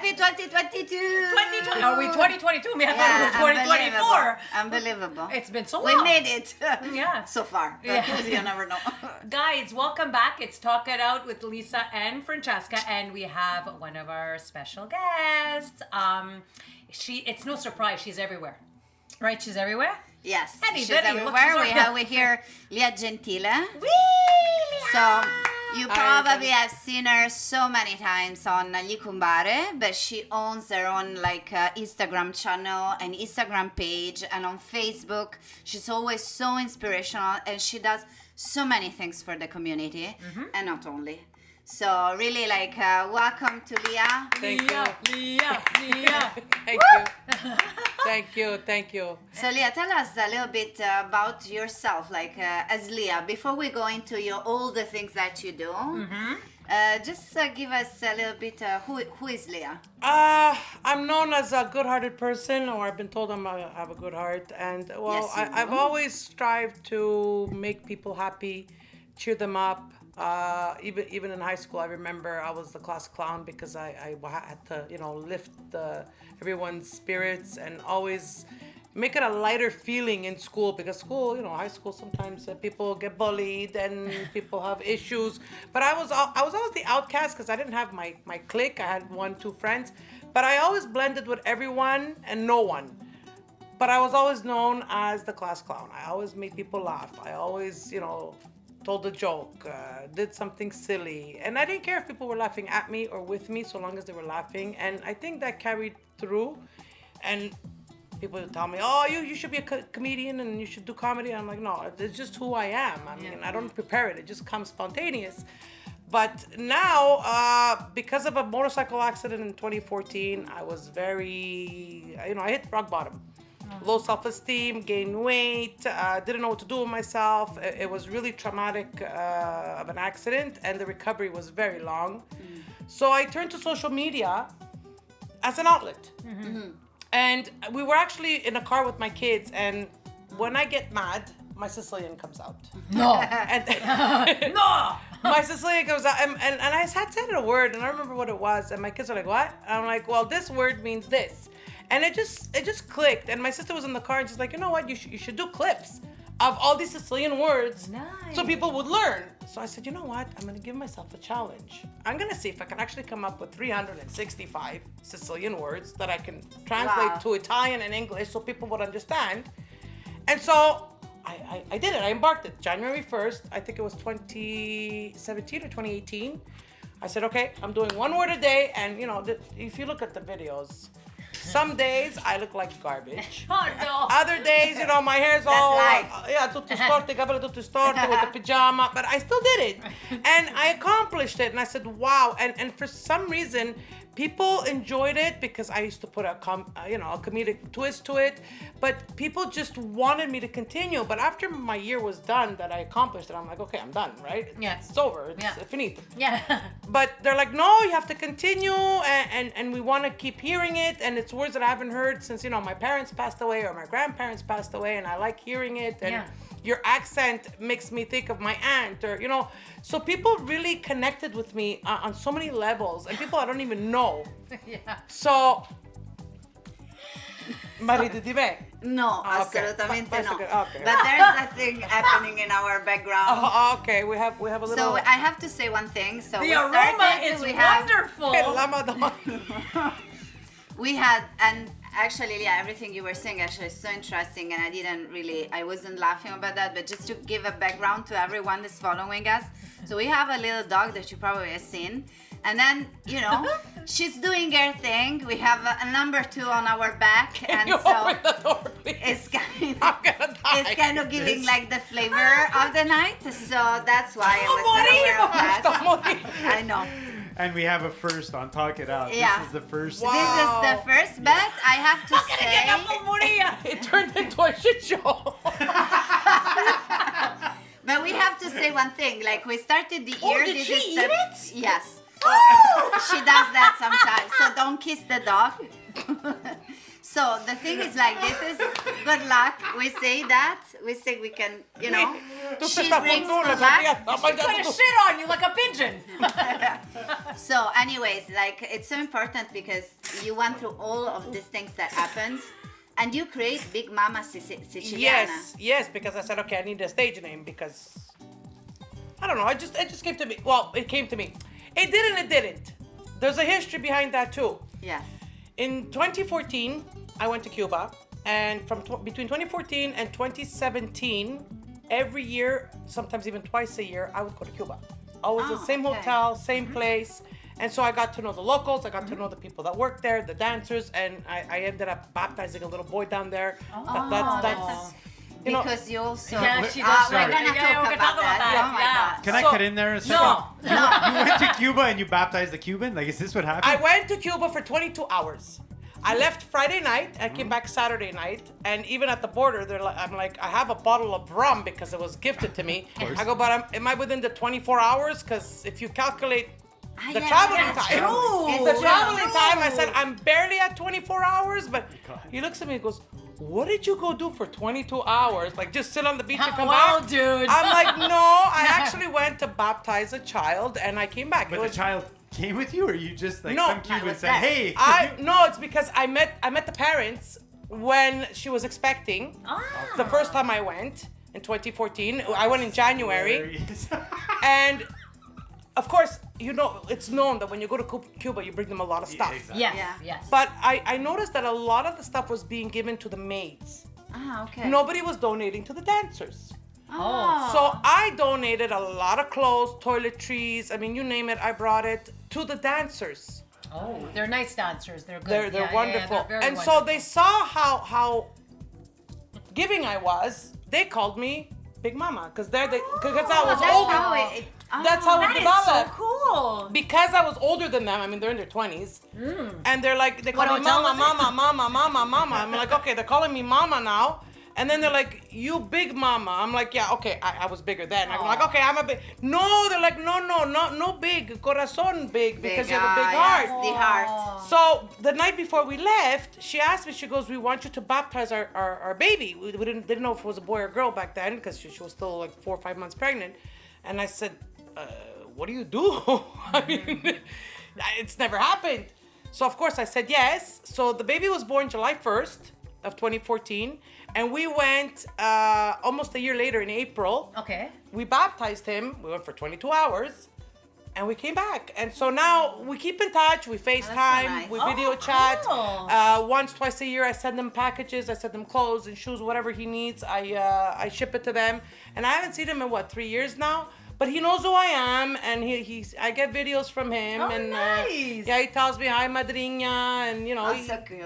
Happy 2022. 2020. Are we 2022? Me, I thought it was 2024. Unbelievable. It's been so We long. made it. Yeah. So far. But Yeah. you never know. Guys, welcome back. It's Talk It Out with Lisa and Francesca, and we have one of our special guests. It's no surprise, she's everywhere. Right? She's everywhere? Yes. Eddie, She's Eddie, everywhere. look, We hear Leah Gentile. Whee! So you probably everybody. have seen her so many times on Likumbare, but she owns her own Instagram channel and Instagram page, and on Facebook. She's always so inspirational, and she does so many things for the community, and not only. So really, welcome to Leah. Thank you. Leah. Thank you. So Leah, tell us a little bit about yourself, as Leah, before we go into all the things that you do. Just give us a little bit, who is Leah? I'm known as a good-hearted person, or I've been told I have a good heart. And, Yes, you I've do. always strived to make people happy, cheer them up. Even in high school, I remember I was the class clown because I had to, lift everyone's spirits and always make it a lighter feeling in school, because school, high school, sometimes people get bullied and people have issues. But I was always the outcast because I didn't have my clique. I had 1-2 friends, but I always blended with everyone and no one. But I was always known as the class clown. I always made people laugh. I always, told a joke, did something silly. And I didn't care if people were laughing at me or with me, so long as they were laughing. And I think that carried through. And people would tell me, oh, you should be a comedian and you should do comedy. And I'm like, no, it's just who I am. I mean, I don't prepare it. It just comes spontaneous. But now, because of a motorcycle accident in 2014, I was very, I hit rock bottom. Low self-esteem, gained weight, didn't know what to do with myself. It was really traumatic of an accident, and the recovery was very long. So I turned to social media as an outlet. And we were actually in a car with my kids, and when I get mad, my Sicilian comes out. No. And No. my Sicilian comes out, and I had said a word, and I remember what it was, and my kids are like, what? And I'm like, well, this word means this. And it just clicked. And my sister was in the car, and she's like, you know what? You should do clips of all these Sicilian words, so people would learn. So I said, you know what? I'm going to give myself a challenge. I'm going to see if I can actually come up with 365 Sicilian words that I can translate to Italian and English so people would understand. And so I did it. I embarked it January 1st. I think it was 2017 or 2018. I said, okay, I'm doing one word a day. And, if you look at the videos, some days I look like garbage. Oh, no. Other days, my hair's all tutto storto, capelli tutti storti with the pajama, but I still did it. And I accomplished it, and I said, wow. And for some reason, people enjoyed it because I used to put a comedic twist to it, but people just wanted me to continue. But after my year was done, that I accomplished it, I'm like, okay, I'm done, right? Yeah. It's over. It's finito. Yeah. But they're like, no, you have to continue, and we want to keep hearing it, and it's words that I haven't heard since, my parents passed away or my grandparents passed away, and I like hearing it, and your accent makes me think of my aunt, or, so people really connected with me on so many levels, and people I don't even know. Yeah. So, marito di me? No, Okay. assolutamente no. Okay. But there's a thing happening in our background. Oh, okay, we have a little... So I have to say one thing. So The aroma is wonderful. La Madonna. We had, and actually, everything you were saying actually is so interesting, and I wasn't laughing about that, but just to give a background to everyone that's following us. So we have a little dog that you probably have seen, and then, she's doing her thing. We have a number 2 on our back, and You so open the door, please. it's I'm gonna die. it's kind of giving the flavor of the night. So that's why I was not aware of that. I know. And we have a first on Talk It Out. Yeah. This is the first. Wow. This is the first, but I have to say, It turned into a shit show. but we have to say one thing. We started the year. Did this she is eat the, it? Yes. She does that sometimes. So don't kiss the dog. So the thing is this is good luck. We say that. We say we can, She brings good luck. She's gonna shit on you like a pigeon. So, anyways, like it's so important because you went through all of these things that happened, and you create Big Mama Siciliana. Yes, because I said, okay, I need a stage name because I don't know. It just came to me. Well, it came to me. It didn't. There's a history behind that too. Yes. In 2014, I went to Cuba, and between 2014 and 2017, every year, sometimes even twice a year, I would go to Cuba. Always the same okay. hotel, same place. And so I got to know the locals, I got to know the people that work there, the dancers, and I ended up baptizing a little boy down there. That's you know, Because you also. Yeah, she does. We're gonna talk about that. Oh my God. Can I cut in there a second? No. You went to Cuba and you baptized the Cuban? Like, is this what happened? I went to Cuba for 22 hours. I left Friday night. I came back Saturday night, and even at the border, I'm like, I have a bottle of rum because it was gifted to me. I go, but am I within the 24 hours? Because if you calculate the traveling time, I said I'm barely at 24 hours. But he looks at me and goes, "What did you go do for 22 hours? Like just sit on the beach and come back?" Dude. I'm like, no, I actually went to baptize a child, and I came back. But the child came with you, or you just like No, some Cuban was said, that? "Hey"? No, it's because I met the parents when she was expecting. The first time I went in 2014, I went in January, and of course, you know, it's known that when you go to Cuba, you bring them a lot of stuff. exactly. Yes, Yeah. yes. But I noticed that a lot of the stuff was being given to the maids. Okay. Nobody was donating to the dancers. Oh. So I donated a lot of clothes, toiletries, I mean, you name it, I brought it to the dancers. Oh, they're nice dancers. They're good. They're Yeah, wonderful. they're very And wonderful. so they saw how giving I was. They called me Big Mama because I was That's older. how it. That's how That it is so developed. cool. Because I was older than them, I mean, they're in their 20s. And they're like, they call What me hotel Mama. I'm like, okay, they're calling me Mama now. And then they're like, you big mama. I'm like, yeah, okay, I was bigger then. I'm like, okay, I'm a big. No, they're like, no big. Corazon big, because you have a big heart. Yes, the heart. So the night before we left, she asked me, she goes, we want you to baptize our baby. We didn't know if it was a boy or girl back then because she was still like 4 or 5 months pregnant. And I said, what do you do? I mean, it's never happened. So of course I said yes. So the baby was born July 1st of 2014. And we went almost a year later in April. Okay. We baptized him. We went for 22 hours. And we came back. And so now we keep in touch. We FaceTime. nice. We video chat. Cool. Once, twice a year, I send them packages. I send them clothes and shoes, whatever he needs. I ship it to them. And I haven't seen him in, 3 years now? But he knows who I am, and I get videos from him. Oh, and nice. yeah, he tells me, hi, madrinha, and you know. Oh, so cute.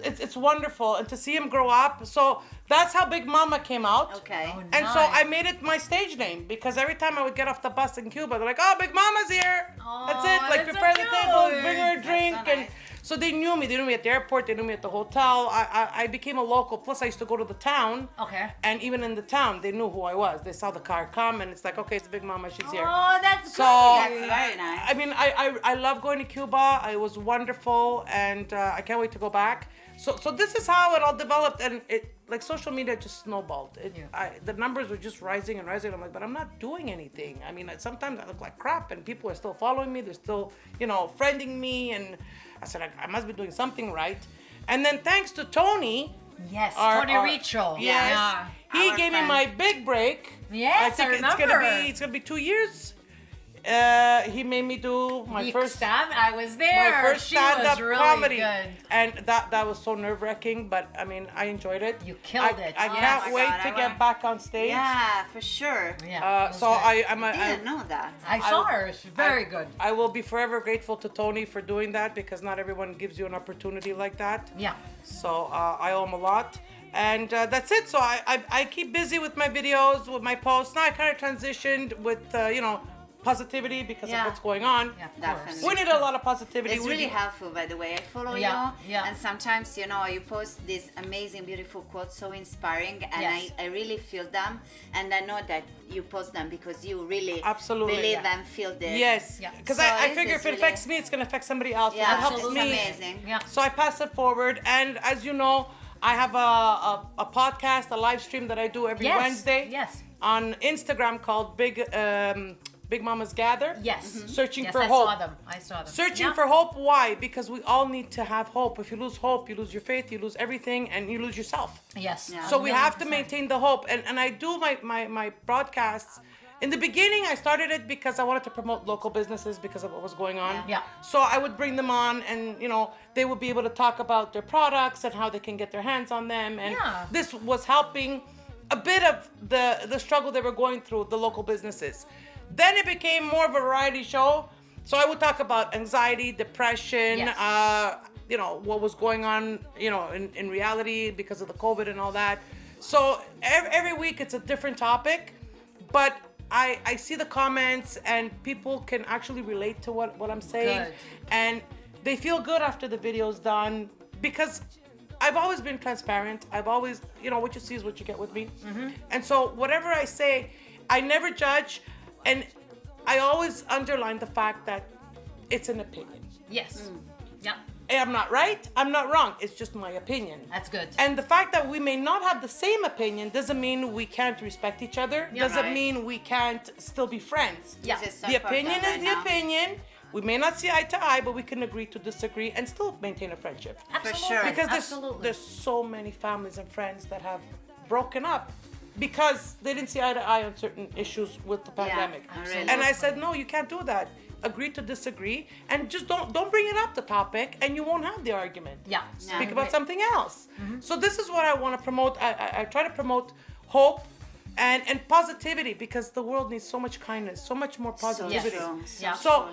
It's wonderful, and to see him grow up. So that's how Big Mama came out. Okay. Oh, And so nice. I made it my stage name because every time I would get off the bus in Cuba, they're like, "Oh, Big Mama's here." That's it. Like that's so prepare the table, cute. bring her a drink, so and nice. so they knew me. They knew me at the airport. They knew me at the hotel. I became a local. Plus, I used to go to the town. Okay. And even in the town, they knew who I was. They saw the car come, and it's like, okay, it's Big Mama. She's here. Oh, that's So That's great. very nice. I mean, I love going to Cuba. It was wonderful, and I can't wait to go back. So this is how it all developed, and it like social media just snowballed. The numbers were just rising and rising. I'm like, but I'm not doing anything. I mean, sometimes I look like crap, and people are still following me. They're still, friending me, and I said I must be doing something right. And then thanks to Tony. Yes, Our- Tony our- Richo. Yes. Yeah. He Our gave me friend. my big break. Yes, I think I it's gonna remember. be 2 years. He made me do my Week first stab. I was there. my first She stand-up was really comedy, good. and that was so nerve-wracking. But I mean, I enjoyed it. You killed I, it. I Oh can't my wait God, to I get want- back on stage. Yeah, for sure. Yeah. it was So good. I didn't know that. I saw her. She's very good. I will be forever grateful to Tony for doing that because not everyone gives you an opportunity like that. Yeah. So I owe him a lot. And that's it. So I keep busy with my videos, with my posts. Now I kind of transitioned with, positivity because Yeah. of what's going on. Yeah, of Definitely. course. We need a lot of positivity. It's We really need- helpful, by the way. I follow Yeah, you, yeah. and sometimes you post these amazing, beautiful quotes, so inspiring, and Yes. I really feel them, and I know that you post them because you really Absolutely, believe yeah. and feel this. Yes. Yeah. Because So I this figure is if it really- affects me, it's going to affect somebody else. So Yeah, it helps it's me. amazing. Yeah. So I pass it forward. And as you know, I have a podcast, a live stream that I do every Yes. Wednesday Yes. on Instagram called Big Mamas Gather. Yes. Searching Yes, for I hope. saw them. I saw them. Searching Yeah. for hope. Why? Because we all need to have hope. If you lose hope, you lose your faith, you lose everything, and you lose yourself. Yes. Yeah. So we have to 100%. maintain the hope. And I do my broadcasts. In the beginning, I started it because I wanted to promote local businesses because of what was going on. Yeah. So I would bring them on, and they would be able to talk about their products and how they can get their hands on them. And Yeah. this was helping a bit of the struggle they were going through, the local businesses. Then it became more of a variety show. So I would talk about anxiety, depression, Yes. What was going on, in reality because of the COVID and all that. So every week it's a different topic, but I see the comments and people can actually relate to what I'm saying. Good. And they feel good after the video's done because I've always been transparent. I've always, what you see is what you get with me. And so whatever I say, I never judge. And I always underline the fact that it's an opinion. Yes. Yeah. I'm not right. I'm not wrong. It's just my opinion. That's good. And the fact that we may not have the same opinion doesn't mean we can't respect each other. Yeah. Doesn't Right. mean we can't still be friends. Yeah. This is so The opinion important is the right now. opinion. We may not see eye to eye, but we can agree to disagree and still maintain a friendship. Absolutely. sure. Because Absolutely. there's so many families and friends that have broken up because they didn't see eye to eye on certain issues with the pandemic. really. And I said, no, you can't do that. Agree to disagree, and just don't bring it up, the topic, and you won't have the argument. Yeah. Speak about something else. So this is what I want to promote. I try to promote hope and positivity because the world needs so much kindness, so much more positivity. true. Yeah. So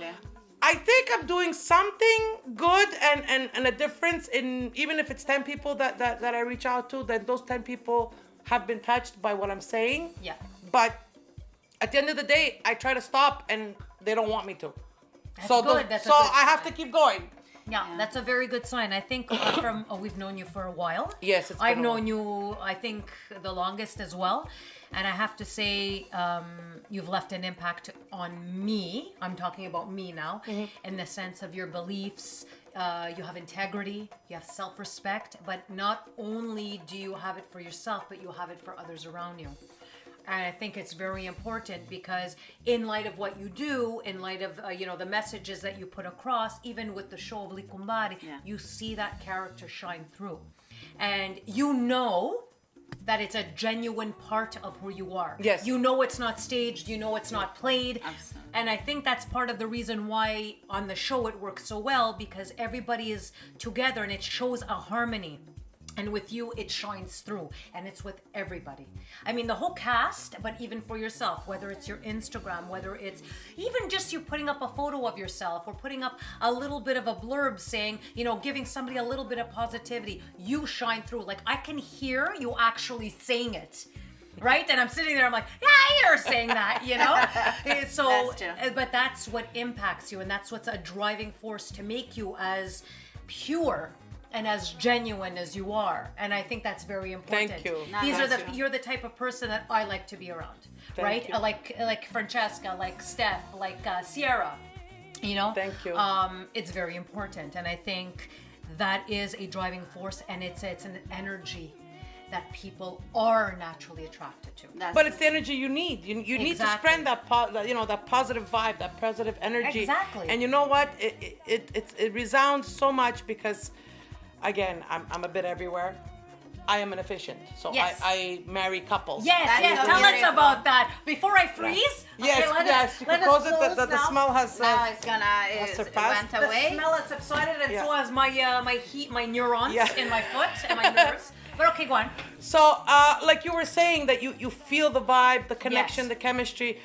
I think I'm doing something good and a difference in, even if it's 10 people that I reach out to, then those 10 people have been touched by what I'm saying. Yeah. But at the end of the day, I try to stop and they don't want me to. That's so good. That's a so good I have to sign. keep going. Yeah, that's a very good sign. I think we've known you for a while. Yes, it's been I've a known you, I think, the longest as well. And I have to say, you've left an impact on me. I'm talking about me now, in the sense of your beliefs. You have integrity, you have self-respect, but not only do you have it for yourself, but you have it for others around you. And I think it's very important because in light of what you do, in light of, the messages that you put across, even with the show of Likumbari, you see that character shine through. And you know that it's a genuine part of who you are. Yes. You know it's not staged, you know it's not played. Absolutely. And I think that's part of the reason why on the show it works so well, because everybody is together and it shows a harmony. And with you, it shines through, and it's with everybody. I mean, the whole cast, but even for yourself, whether it's your Instagram, whether it's even just you putting up a photo of yourself or putting up a little bit of a blurb saying, giving somebody a little bit of positivity, you shine through. Like, I can hear you actually saying it. Right? And I'm sitting there, I'm like, yeah, I hear her saying that, So, That's true. but that's what impacts you, and that's what's a driving force to make you as pure and as genuine as you are. And I think that's very important. Thank you. You're the type of person that I like to be around, right? you. Like Francesca, like Steph, like Sierra, Thank you. It's very important. And I think that is a driving force, and it's an energy that people are naturally attracted to. But it's the energy you need. You need to Exactly. spread that that positive vibe, that positive energy. Exactly. And you know what? It resounds so much because, again, I'm a bit everywhere. I am an efficient, so Yes. I marry couples. Yes, That's yes. so Tell us beautiful. about that. Before I freeze. Yes, okay, let yes. us, You let can us close it. close The now. smell has. Now it's gonna, it surpassed. went The away. smell has subsided, and Yeah. so has my heat, my neurons Yeah. in my foot and my nerves. But okay, go on. So, like you were saying, that you feel the vibe, the connection, Yes. the chemistry.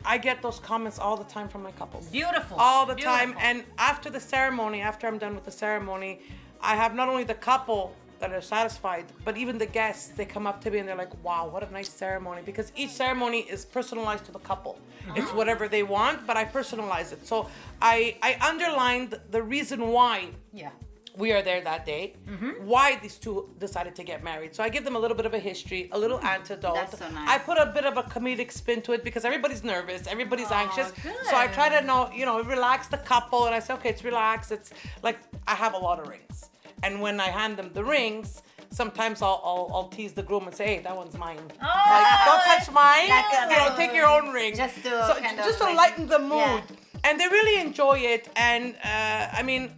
I get those comments all the time from my couples. Beautiful. All the time. Beautiful. And after the ceremony, after I'm done with the ceremony, I have not only the couple that are satisfied, but even the guests, they come up to me and they're like, wow, what a nice ceremony. Because each ceremony is personalized to the couple. It's whatever they want, but I personalize it. So I underlined the reason why Yeah. we are there that day, why these two decided to get married. So I give them a little bit of a history, a little antidote. That's so nice. I put a bit of a comedic spin to it because everybody's nervous, everybody's anxious. good. So I try to relax the couple, and I say, okay, it's relaxed. It's like I have a lot of rings. And when I hand them the rings, sometimes I'll tease the groom and say, hey, that one's mine. Oh, Like, don't touch mine. That's You know, take your own ring. Just to kind of just to like- lighten the mood. Yeah. And they really enjoy it. And I mean,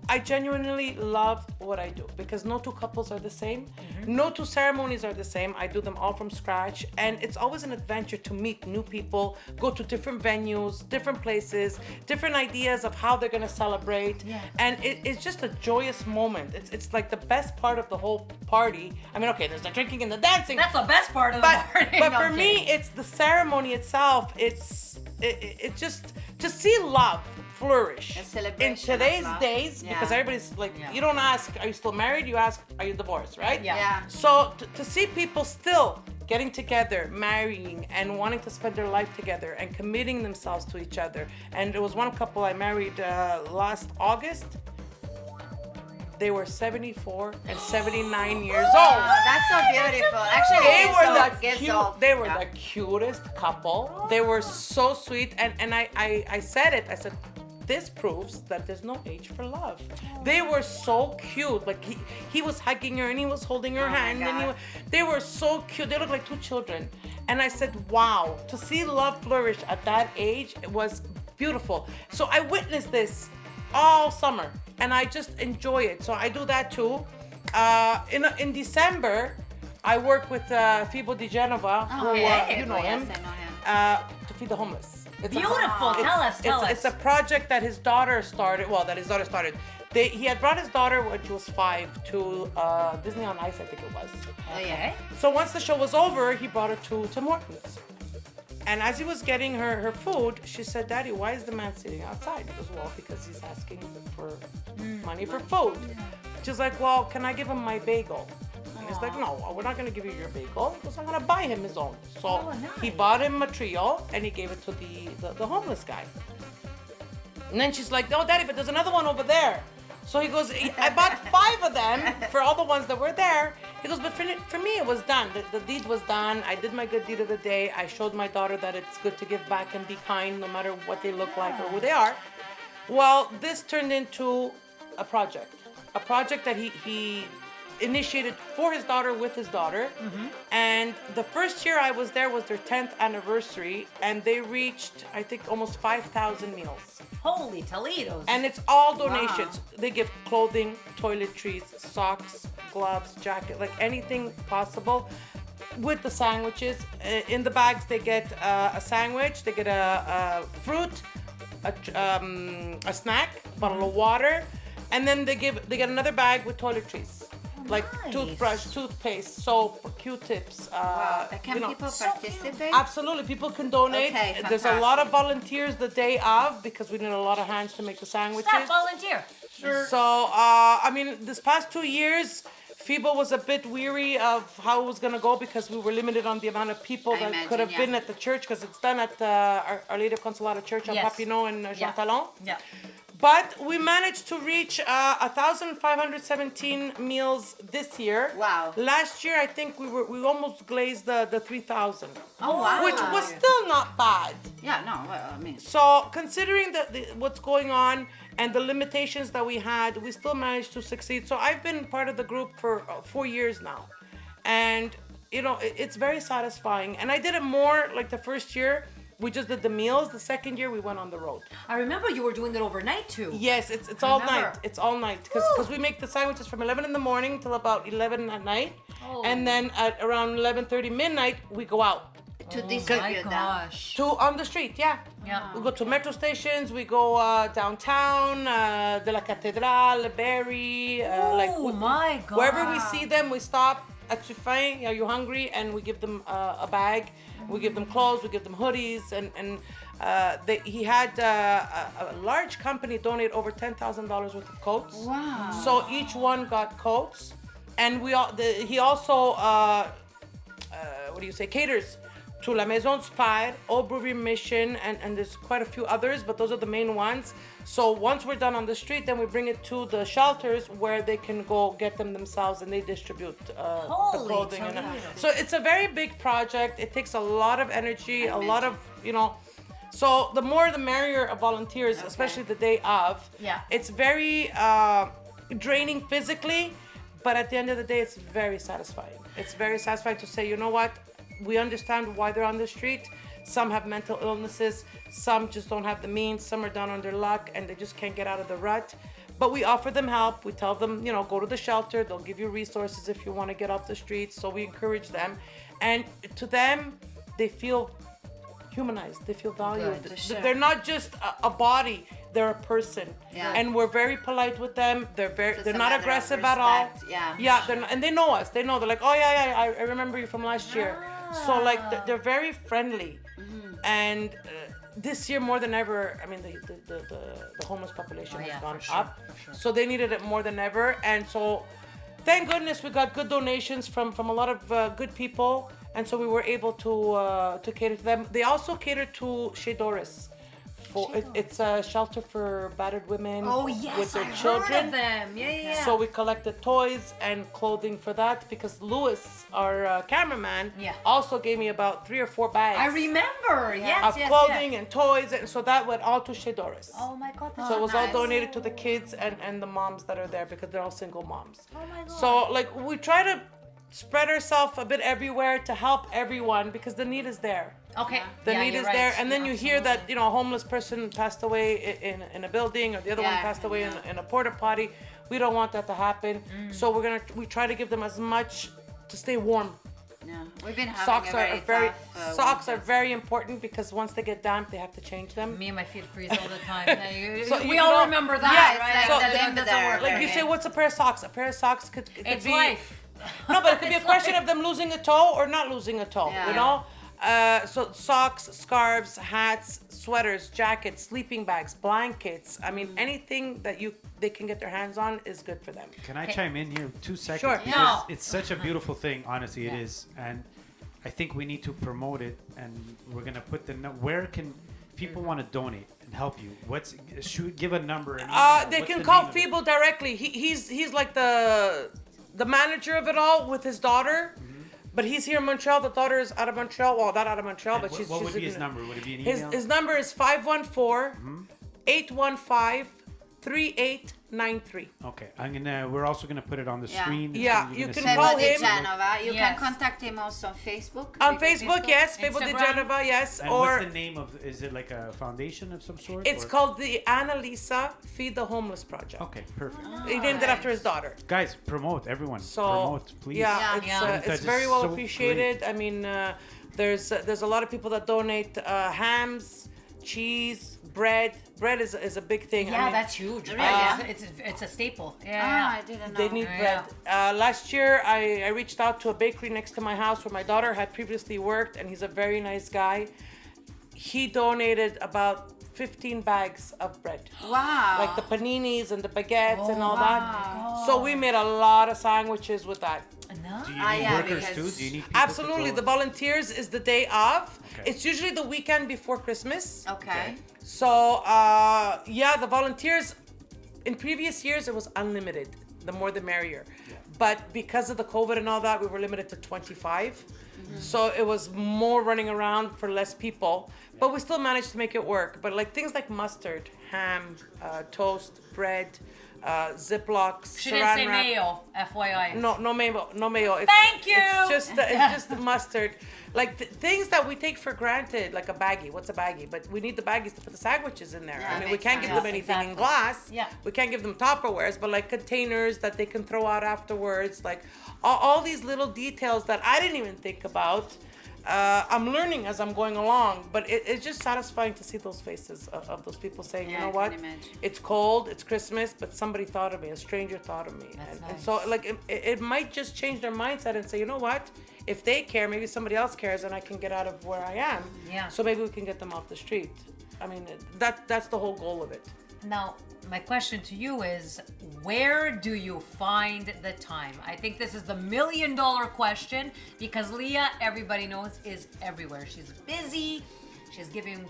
I genuinely love what I do because no two couples are the same. No two ceremonies are the same. I do them all from scratch. And it's always an adventure to meet new people, go to different venues, different places, different ideas of how they're going to celebrate. Yeah. And it's just a joyous moment. It's like the best part of the whole party. I mean, okay, there's the drinking and the dancing. That's the best part of the party. But No, for I'm me, kidding. it's the ceremony itself. It's just to see love flourish A celebration in of today's love. days Yeah. because everybody's like, Yeah. you don't ask, are you still married? You ask, are you divorced, right? Yeah. Yeah. So to see people still getting together, marrying, and wanting to spend their life together and committing themselves to each other. And there was one couple I married last August. They were 74 and 79 years old. Oh, that's so beautiful. Actually, They it's were so, the gives cute. hope. They were Yeah. the cutest couple. They were so sweet, and I said it. I said, this proves that there's no age for love. They were so cute. Like he was hugging her and he was holding her Oh my hand, and God. they were so cute. They looked like two children. And I said, wow, to see love flourish at that age, it was beautiful. So I witnessed this all summer, and I just enjoy it. So I do that too. In December, I work with Fibo Di Genova, who Okay. you know Yes, him, I know him. to feed the homeless. It's a- Beautiful. Tell us. it's a project that his daughter started. Well, that his daughter started. He had brought his daughter when she was 5 to Disney on Ice, I think it was. Oh, yeah. So once the show was over, he brought her to Tim Hortons. And as he was getting her food, she said, Daddy, why is the man sitting outside? He goes, well, because he's asking for money for food. She's like, well, can I give him my bagel? And he's like, no, we're not going to give you your bagel because I'm going to buy him his own. So he bought him a trio and he gave it to the homeless guy. And then she's like, no, Daddy, but there's another one over there. So he goes, I bought 5 of them for all the ones that were there. He goes, but for me, it was done. The deed was done. I did my good deed of the day. I showed my daughter that it's good to give back and be kind no matter what they look like or who they are. Well, this turned into a project that he initiated for his daughter with his daughter. And the first year I was there was their 10th anniversary, and they reached, I think, almost 5,000 meals. Holy Toledo. And it's all donations. They give clothing, toiletries, socks, gloves, jacket, like anything possible. With the sandwiches, in the bags they get a sandwich, they get a fruit, a snack, a bottle of water, and then they get another bag with toiletries. Like Nice. toothbrush, toothpaste, soap, Q-tips. Wow. Can you know, people participate? Absolutely, people can donate. Okay, There's a lot of volunteers the day of because we need a lot of hands to make the sandwiches. Stop, volunteer. So, I mean, this past 2 years, FIBO was a bit weary of how it was going to go because we were limited on the amount of people I that imagine, could have yeah. been at the church because it's done at Our Lady of Consolata Church on Yes. Papineau in Jean Talon. Yeah. But we managed to reach 1,517 meals this year. Wow. Last year, I think we almost glazed the 3,000. Oh, wow. Which was still not bad. Yeah, no, well, I mean. So considering what's going on and the limitations that we had, we still managed to succeed. So I've been part of the group for 4 years now. And, you know, it's very satisfying. And I did it more like the first year. We just did the meals. The second year, we went on the road. I remember you were doing it overnight too. Yes, it's all remember. night. It's all night. Because we make the sandwiches from 11 in the morning till about 11 at night. Oh. And then at around 11:30 midnight, we go out. To My distribute them. gosh. On the street, yeah. Yeah. We go to metro stations. We go downtown, De La Cathédrale, Barry, Oh my God. wherever we see them, we stop. As-tu faim? Are you hungry? And we give them a bag. We give them clothes. We give them hoodies. And he had a large company donate over $10,000 worth of coats. Wow. So each one got coats, and he also caters to La Maison du Père, Old Brewery Mission, and there's quite a few others, but those are the main ones. So once we're done on the street, then we bring it to the shelters where they can go get them themselves and they distribute the Holy clothing. Toledo. So it's a very big project. It takes a lot of energy, a lot of, so the more the merrier of volunteers, especially the day of. Yeah. It's very draining physically, But at the end of the day, it's very satisfying. It's very satisfying to say, you know what? We understand why they're on the street. Some have mental illnesses. Some just don't have the means. Some are down on their luck and they just can't get out of the rut. But we offer them help. We tell them, go to the shelter. They'll give you resources if you want to get off the streets. So we encourage them. And to them, they feel humanized. They feel valued. Good, sure. They're not just a body. They're a person. Yeah. And we're very polite with them. They're It's a not matter of aggressive at all. respect. Yeah. Yeah, and they know us. They know. They're like, oh yeah, I remember you from last year. So like they're very friendly. And this year more than ever, I mean the homeless population has gone up. So they needed it more than ever. And so thank goodness we got good donations from a lot of good people. And so we were able to cater to them. They also cater to Chez Doris. It's a shelter for battered women with their children. Heard of them. Yeah. So we collected toys and clothing for that because Louis, our cameraman, also gave me about 3 or 4 bags. I remember. Yes, of clothing and toys, and so that went all to Chez Doris. Oh my God. So it was all donated to the kids and the moms that are there because they're all single moms. Oh my God. So like we try to spread ourselves a bit everywhere to help everyone because the need is there. Okay. The need is there, and then you hear that a homeless person passed away in a building, or the other one passed away in a porta potty. We don't want that to happen, so we try to give them as much to stay warm. Yeah, we've been having socks are very important because once they get damp, they have to change them. Me and my feet freeze all the time. So we all remember that, right? Like so the limb there. Like you say, what's a pair of socks? A pair of socks could It's be life. No, but it could be a question of them losing a toe or not losing a toe. So socks, scarves, hats, sweaters, jackets, sleeping bags, blankets. I mean, anything that they can get their hands on is good for them. Can I chime in here 2 seconds? Sure. Because it's such a beautiful thing. Honestly, it is, and I think we need to promote it. And we're gonna put where can people want to donate and help you? Give a number. They can call Feeble directly. He's like the manager of it all with his daughter. But he's here in Montreal. The daughter is out of Montreal. Well, not out of Montreal, but she's. What would be his number? Would it be an email? His number is 514-815-3893. Okay, we're also gonna put it on the screen. Yeah, you can Febo call di him. Genova. You can contact him also on Facebook. On Facebook, yes, Febo di Instagram. Genova, yes. And or what's the name of? Is it like a foundation of some sort? it's called the Annalisa Feed the Homeless Project. Okay, perfect. He named it after his daughter. Guys, promote everyone. So Promote, please. It's very well appreciated. I mean, there's a lot of people that donate hams, cheese, bread. Bread is a big thing. Yeah, I mean, that's huge. It's a staple. I didn't know. They need bread. Last year, I reached out to a bakery next to my house where my daughter had previously worked, and he's a very nice guy. He donated about 15 bags of bread. Wow. Like the paninis and the baguettes and all that. So we made a lot of sandwiches with that. Do you need workers too? Do you need people Absolutely. The volunteers is the day of. Okay. It's usually the weekend before Christmas. Okay. So, the volunteers, in previous years, it was unlimited. The more the merrier. Yeah. But because of the COVID and all that, we were limited to 25. So it was more running around for less people. But we still managed to make it work. But like things like mustard, ham, toast, bread, Ziplocs, She didn't say mayo, FYI. No mayo. Thank you! It's just the mustard. Like things that we take for granted, like a baggie. What's a baggie? But we need the baggies to put the sandwiches in there. Yeah, I mean, we can't give sense. them anything in glass. Yeah. We can't give them Tupperwares, but like containers that they can throw out afterwards. Like all these little details that I didn't even think about. I'm learning as I'm going along, but it's just satisfying to see those faces of those people saying, you know what, it's cold, it's Christmas, but somebody thought of me, a stranger thought of me. And so like it might just change their mindset and say, you know what, if they care, maybe somebody else cares and I can get out of where I am. Yeah. So maybe we can get them off the street. I mean, that's the whole goal of it. Now, my question to you is, where do you find the time? I think this is the $1 million question because Leah, everybody knows, is everywhere. She's busy. She's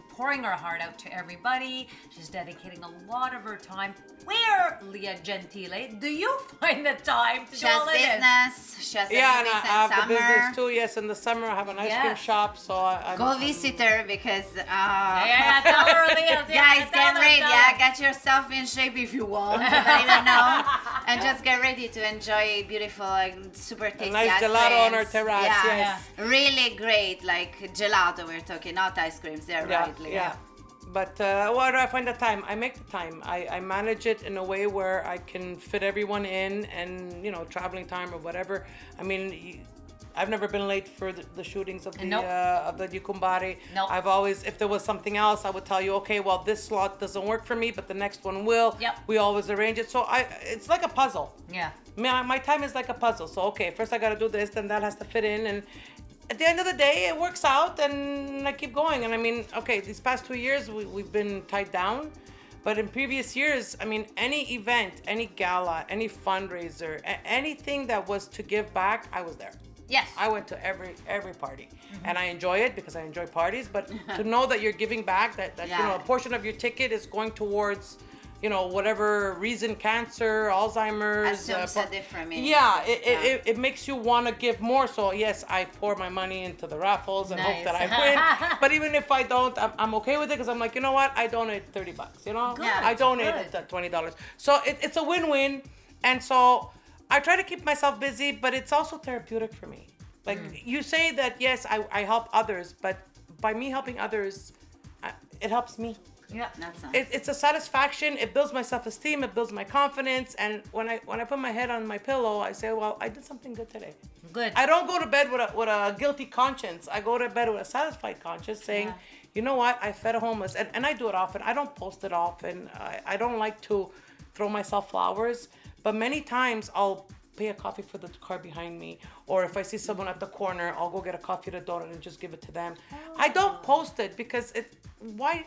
pouring her heart out to everybody. She's dedicating a lot of her time. Where, Leah Gentile, do you find the time to She has business. She has and I have summer. the business too. Yes, in the summer I have an ice cream shop, so Go visit her because tell her, Leah. guys, get ready. Yeah, get yourself in shape if you want, but I don't know. And just get ready to enjoy beautiful, like, super tasty nice ice gelato on creams. our terrace, yes. Really great, like gelato we're talking, not ice creams. They're right, Leah. Yeah. But where do I find the time? I make the time. I manage it in a way where I can fit everyone in, and traveling time or whatever. I mean, I've never been late for the shootings of the Yukumbari. Nope. I've always, if there was something else, I would tell you, okay, well, this slot doesn't work for me, but the next one will. Yep. We always arrange it. So it's like a puzzle. Yeah. My time is like a puzzle. So okay, first I got to do this, then that has to fit in, and at the end of the day, it works out, and I keep going. And I mean, okay, these past 2 years, we've been tied down. But in previous years, I mean, any event, any gala, any fundraiser, anything that was to give back, I was there. Yes. I went to every party, and I enjoy it because I enjoy parties. But to know that you're giving back, that a portion of your ticket is going towards, whatever reason, cancer, Alzheimer's. Assumes a different meaning. Yeah, it makes you want to give more. So yes, I pour my money into the raffles and hope that I win. But even if I don't, I'm okay with it because I'm like, you know what? I donate $30. I donate $20. So it's a win-win, and so I try to keep myself busy, but it's also therapeutic for me. Like you say that, yes, I help others, but by me helping others, it helps me. Yeah, That's nice. It's a satisfaction. It builds my self-esteem. It builds my confidence. And when I put my head on my pillow, I say, well, I did something good today. Good. I don't go to bed with a guilty conscience. I go to bed with a satisfied conscience saying, you know what? I fed a homeless. And I do it often. I don't post it often. I don't like to throw myself flowers. But many times I'll pay a coffee for the car behind me. Or if I see someone at the corner, I'll go get a coffee at a donut and just give it to them. I don't post it because why?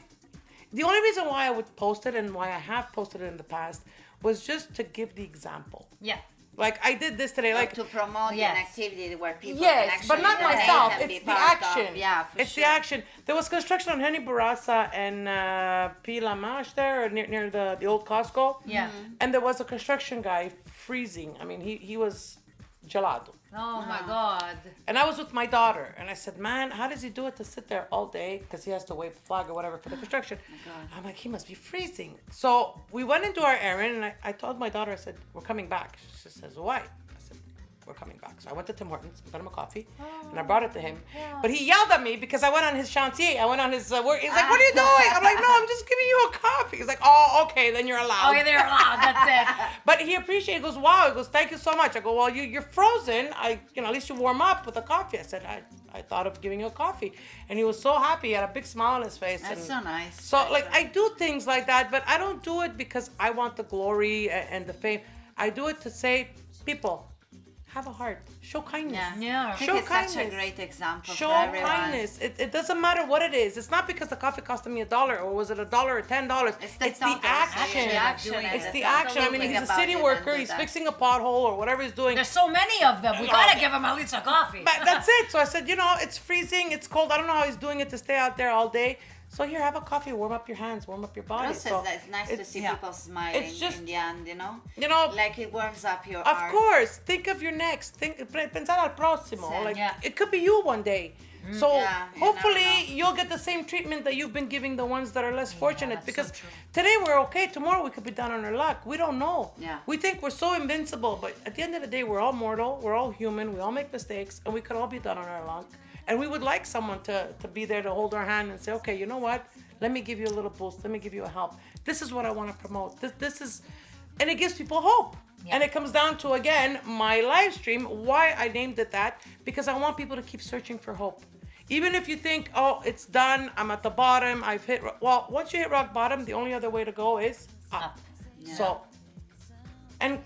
The only reason why I would post it and why I have posted it in the past was just to give the example. Yeah. Like I did this today, like to promote an activity where people can yes, actually but not donate myself. and It's be the part action. Of. Yeah, for it's sure. the action. There was construction on Henny Bourassa and Pila Mash there near the old Costco. Yeah. And there was a construction guy freezing. I mean, he was gelato. Oh my God. And I was with my daughter, and I said, man, how does he do it to sit there all day? Because he has to wave the flag or whatever for the construction. I'm like, he must be freezing. So we went into our errand, and I told my daughter, I said, we're coming back. She says, why? I said, we're coming back. So I went to Tim Hortons, got him a coffee, and I brought it to him. But he yelled at me because I went on his chantier. I went on his work. He's like, what are you doing? I'm like, no, I'm just giving you a coffee. He's like, oh, okay, then you're allowed. Okay, they're allowed. That's it. But he appreciated. He goes, wow. He goes, thank you so much. I go, well, you're frozen. At least you warm up with a coffee. I said, I thought of giving you a coffee, and he was so happy. He had a big smile on his face. That's so nice. So I do things like that, but I don't do it because I want the glory and the fame. I do it to say, people, have a heart. Show kindness. Yeah. I think Show it's kindness. such a great example Show for everyone. kindness. It doesn't matter what it is. It's not because the coffee costed me $1 or was it $1 or $10. It's the thought action. the action. It's the thought. action. I mean, Think he's a about city it and worker. do He's that. fixing a pothole or whatever he's doing. There's so many of them. We gotta give them at least a coffee. But that's it. So I said, it's freezing. It's cold. I don't know how he's doing it to stay out there all day. So here, have a coffee. Warm up your hands. Warm up your body. Also, it's nice to see people smiling It's just- in the end, Like it warms up your Of heart. course, think of your next. Pensar al próximo. Sí. Like Yeah. it could be you one day. So Yeah, you hopefully never know. you'll get the same treatment that you've been giving the ones that are less fortunate. that's Because so true. today we're okay. Tomorrow we could be down on our luck. We don't know. Yeah. We think we're so invincible, but at the end of the day, we're all mortal. We're all human. We all make mistakes, and we could all be down on our luck. And we would like someone to be there to hold our hand and say, okay, you know what? Let me give you a little boost. Let me give you a help. This is what I want to promote. This is, and it gives people hope. Yeah. And it comes down to, again, my live stream, why I named it that, because I want people to keep searching for hope. Even if you think, oh, it's done, I'm at the bottom, I've hit, well, once you hit rock bottom, the only other way to go is up. Yeah. So, and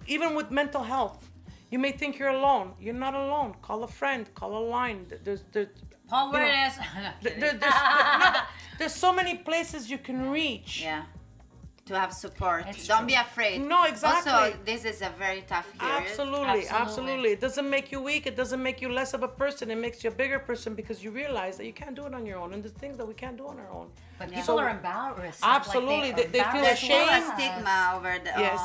even with mental health, you may think you're alone. You're not alone. Call a friend, call a line. There's Paul, where you know, it is? there's so many places you can reach. Yeah. To have support. It's Don't true. be afraid. No, exactly. Also, this is a very tough period. Absolutely. It doesn't make you weak. It doesn't make you less of a person. It makes you a bigger person because you realize that you can't do it on your own. And there's things that we can't do on our own. But people are embarrassed. Like, Absolutely. They feel There's still a ashamed. stigma over Yes.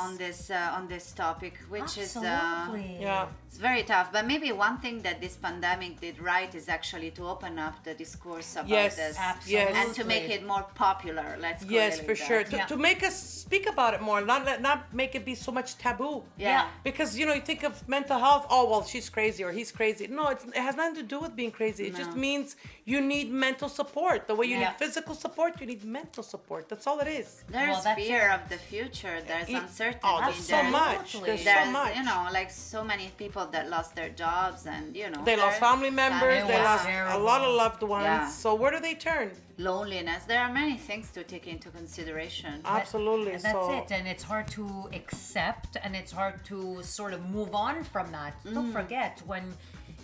on this topic, which Absolutely. Yeah. it's very tough. But maybe one thing that this pandemic did right is actually to open up the discourse about Yes, this, absolutely. and to make it more popular. Let's call Yes, it for like sure. that. To make us speak about it more, not make it be so much taboo. Yeah. Because you think of mental health. Oh well, she's crazy or he's crazy. No, it has nothing to do with being crazy. It just means you need mental support. The way you Yeah. need physical support, you need mental support. That's all it is. There's that's fear it. of the future. There's uncertainty. Oh, there's so much. There's so There's much. like so many people that lost their jobs, and They lost family members. It They was lost a terrible. lot of loved ones. Yeah. So where do they turn? loneliness. There are many things to take into consideration. Absolutely. And that's so it. And it's hard to accept and it's hard to sort of move on from that. Don't forget, when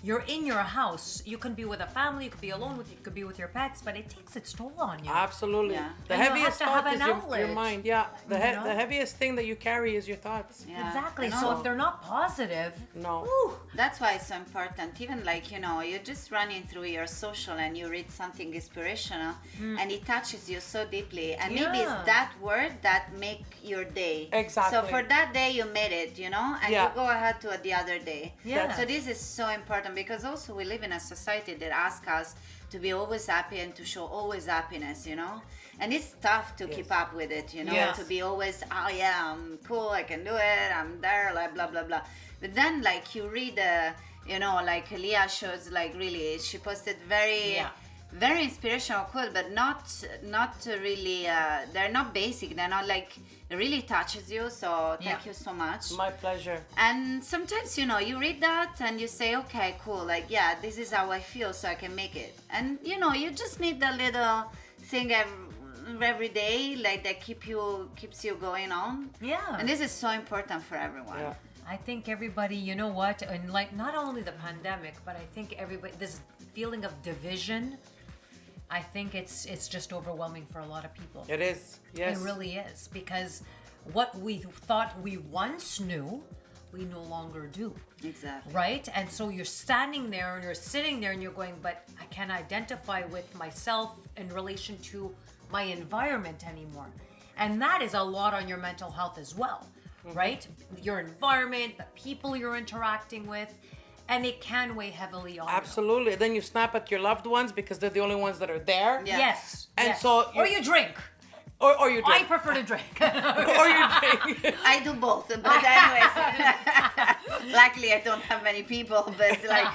you're in your house, you can be with a family, you could be alone with, you could be with your pets, but it takes its toll on you. Absolutely. Yeah. The And you heaviest have to have thought an is your outlet. mind. Yeah. You know? The heaviest thing that you carry is your thoughts. Yeah. Exactly. I So know. if they're not positive, No. whew, That's why it's so important. Even like, you're just running through your social and you read something inspirational and it touches you so deeply. And maybe it's Yeah. that word that make your day. Exactly. So for that day you made it, and Yeah. you go ahead to the other day. Yeah. So this is so important because also we live in a society that asks us to be always happy and to show always happiness, And it's tough to keep up with it, Yes. to be always, oh yeah, I'm cool, I can do it, I'm there, like blah, blah, blah. But then like you read, like Leah shows, like really, she posted very inspirational quote, but not really, they're not basic, they're not like, it really touches you, so thank you so much. My pleasure. And sometimes, you read that and you say, okay, cool, like, yeah, this is how I feel, so I can make it. And, you just need a little thing every day, like, that keeps you going on. yeah. And this is so important for everyone. Yeah. I think everybody, you know what, and like not only the pandemic, but I think everybody, this feeling of division, I think it's just overwhelming for a lot of people. It is. Yes. It really is, because what we thought we once knew, we no longer do. Exactly. Right? And so you're standing there and you're sitting there and you're going, but I can't identify with myself in relation to my environment anymore. And that is a lot on your mental health as well, right? Your environment, the people you're interacting with, and it can weigh heavily on Absolutely. Then you snap at your loved ones because they're the only ones that are there. you. Yeah. Yes. And yes. so or you drink. Or you I drink. prefer to drink. Or you drink. I do both, but anyways, luckily I don't have many people, but like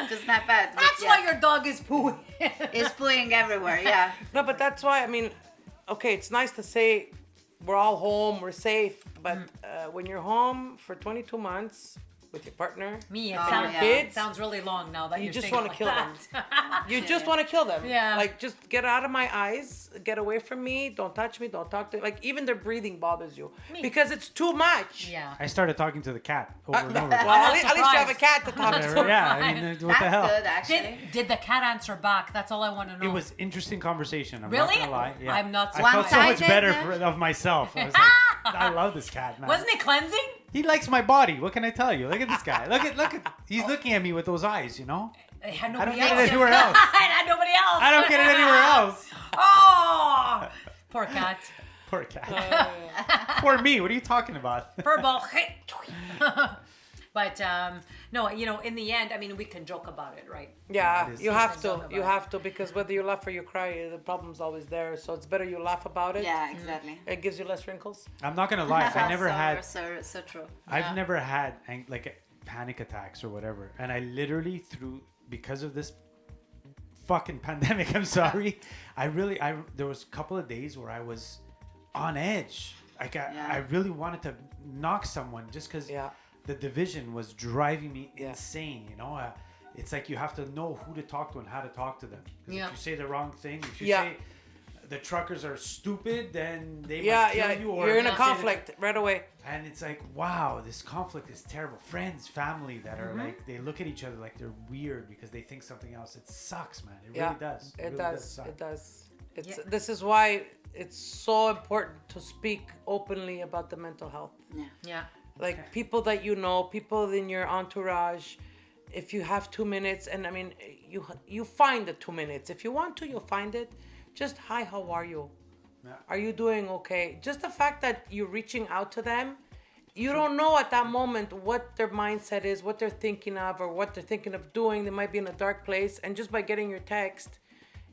to snap at. But That's why your dog is pooing. it's pooing everywhere. Yeah. No, but that's why, okay, it's nice to say we're all home, we're safe, but when you're home for 22 months with your partner, Me, it Oh, sounds, yeah. kids, it sounds really long now that you you're just saying want it to like kill them. that. You just want to kill them. Yeah. Like, just get out of my eyes, get away from me, don't touch me, don't talk to me. Like, even their breathing bothers you because it's too much. Yeah. I started talking to the cat over and over. Well, at least you have a surprised. cat to talk to. Yeah, I mean, what That's the hell? good, actually. Did the cat answer back? That's all I want to know. It was interesting conversation. I'm Really? not gonna lie. Yeah. I'm not I felt so much One-sided, better yeah? of myself. I was like, I love this cat, man. Wasn't it cleansing? He likes my body. What can I tell you? Look at this guy. Look at. He's looking at me with those eyes. It had I nobody don't get else. it anywhere else. It had nobody else. I don't get it anywhere else. Oh, poor cat. Poor cat. Poor me. What are you talking about? Furball. But no, in the end, I mean, we can joke about it, right? Yeah, It is. you have to. Talk You about have to, because whether you laugh or you cry, the problem's always there. So it's better you laugh about it. Yeah, exactly. It gives you less wrinkles. I'm not gonna lie. I never had. So true. I've never had like panic attacks or whatever, and I literally because of this fucking pandemic. I'm sorry. There was a couple of days where I was on edge. Like I really wanted to knock someone just because the division was driving me insane. It's like you have to know who to talk to and how to talk to them. 'Cause if you say the wrong thing, if you say the truckers are stupid, then they might kill you. Or You're in if a you say conflict right away. and it's like, wow, this conflict is terrible. Friends, family that are like, they look at each other like they're weird because they think something else. It sucks, man. It really does. It really does. suck. It does. This is why it's so important to speak openly about the mental health. Yeah. Like people that you know, people in your entourage. If you have 2 minutes, and I mean, you find the 2 minutes. If you want to, you'll find it. just, hi, how are you? Yeah. Are you doing okay? Just the fact that you're reaching out to them, you don't know at that moment what their mindset is, what they're thinking of, or what they're thinking of doing. They might be in a dark place, and just by getting your text,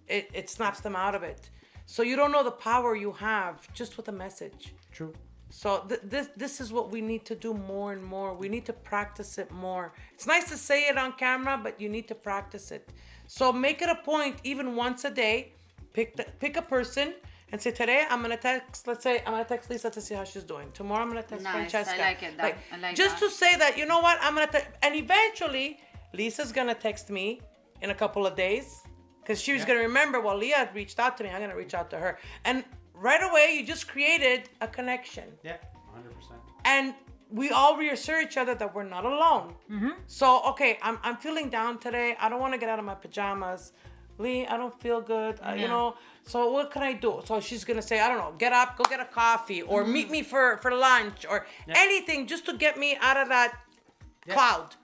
it snaps them out of it. So you don't know the power you have just with a message. True. So this is what we need to do more and more. We need to practice it more. It's nice to say it on camera, but you need to practice it. So make it a point, even once a day, pick a person and say, today I'm gonna text. Let's say I'm gonna text Lisa to see how she's doing. Tomorrow I'm gonna text Nice. Francesca. I like it. I like just that. to say that, you know what, I'm gonna and eventually Lisa's gonna text me in a couple of days because she was gonna remember. Well, Leah had reached out to me. I'm gonna reach out to her, and right away you just created a connection. Yeah, 100%. And we all reassure each other that we're not alone. Mm-hmm. So, okay, I'm feeling down today. I don't want to get out of my pajamas. Lee, I don't feel good. You know, so what can I do? So she's going to say, I don't know, get up, go get a coffee, or meet me for lunch, or anything just to get me out of that cloud.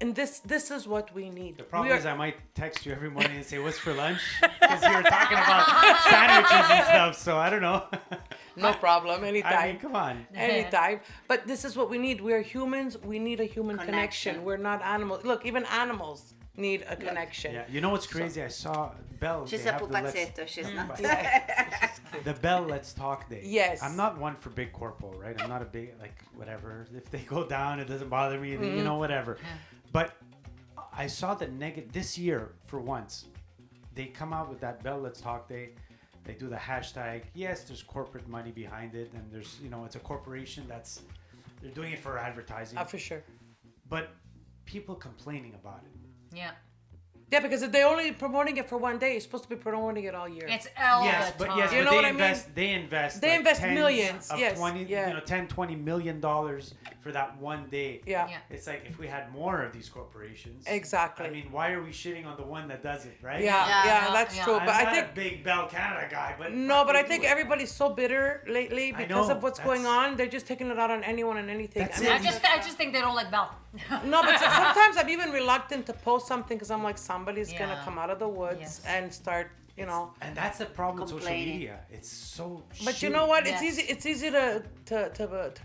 And this is what we need. The problem is I might text you every morning and say, what's for lunch? Because you were talking about sandwiches and stuff, so I don't know. No problem, anytime. I mean, come on. Anytime. But this is what we need. We're humans. We need a human connection. We're not animals. Look, even animals need a connection. Yeah, you know what's crazy? I saw Belle. She's they a have the Let's- pupazzetto. She's not. The Bell Let's Talk Day. Yes. I'm not one for big corpo, right? I'm not a big, like, whatever. If they go down, it doesn't bother me, you know, whatever. But I saw that this year, for once, they come out with that Bell Let's Talk Day. They do the hashtag. Yes, there's corporate money behind it, and there's, you know, it's a corporation they're doing it for advertising. For sure. But people complaining about it. Yeah. Yeah, because if they're only promoting it for one day, you're supposed to be promoting it all year. It's all Yes, the but time. yes, You but know they what I invest. mean? They invest. They like invest tens millions, of yes, 20, yeah. you know, $10-20 million for that one day. Yeah. Yeah. It's like if we had more of these corporations. Exactly. I mean, why are we shitting on the one that does it, right? Yeah, that's yeah. true. I'm But I not think a big Bell Canada guy, but no, but they I think do it. everybody's so bitter lately because know, of what's that's- going on. They're just taking it out on anyone and anything. That's I mean, it. I just think they don't like Belle. No, but sometimes I'm even reluctant to post something because I'm like, somebody's gonna Yeah. come out of the woods Yes. and start, you know. And that's the problem with social Complaining. media. It's so. But you know what? Yes. It's easy to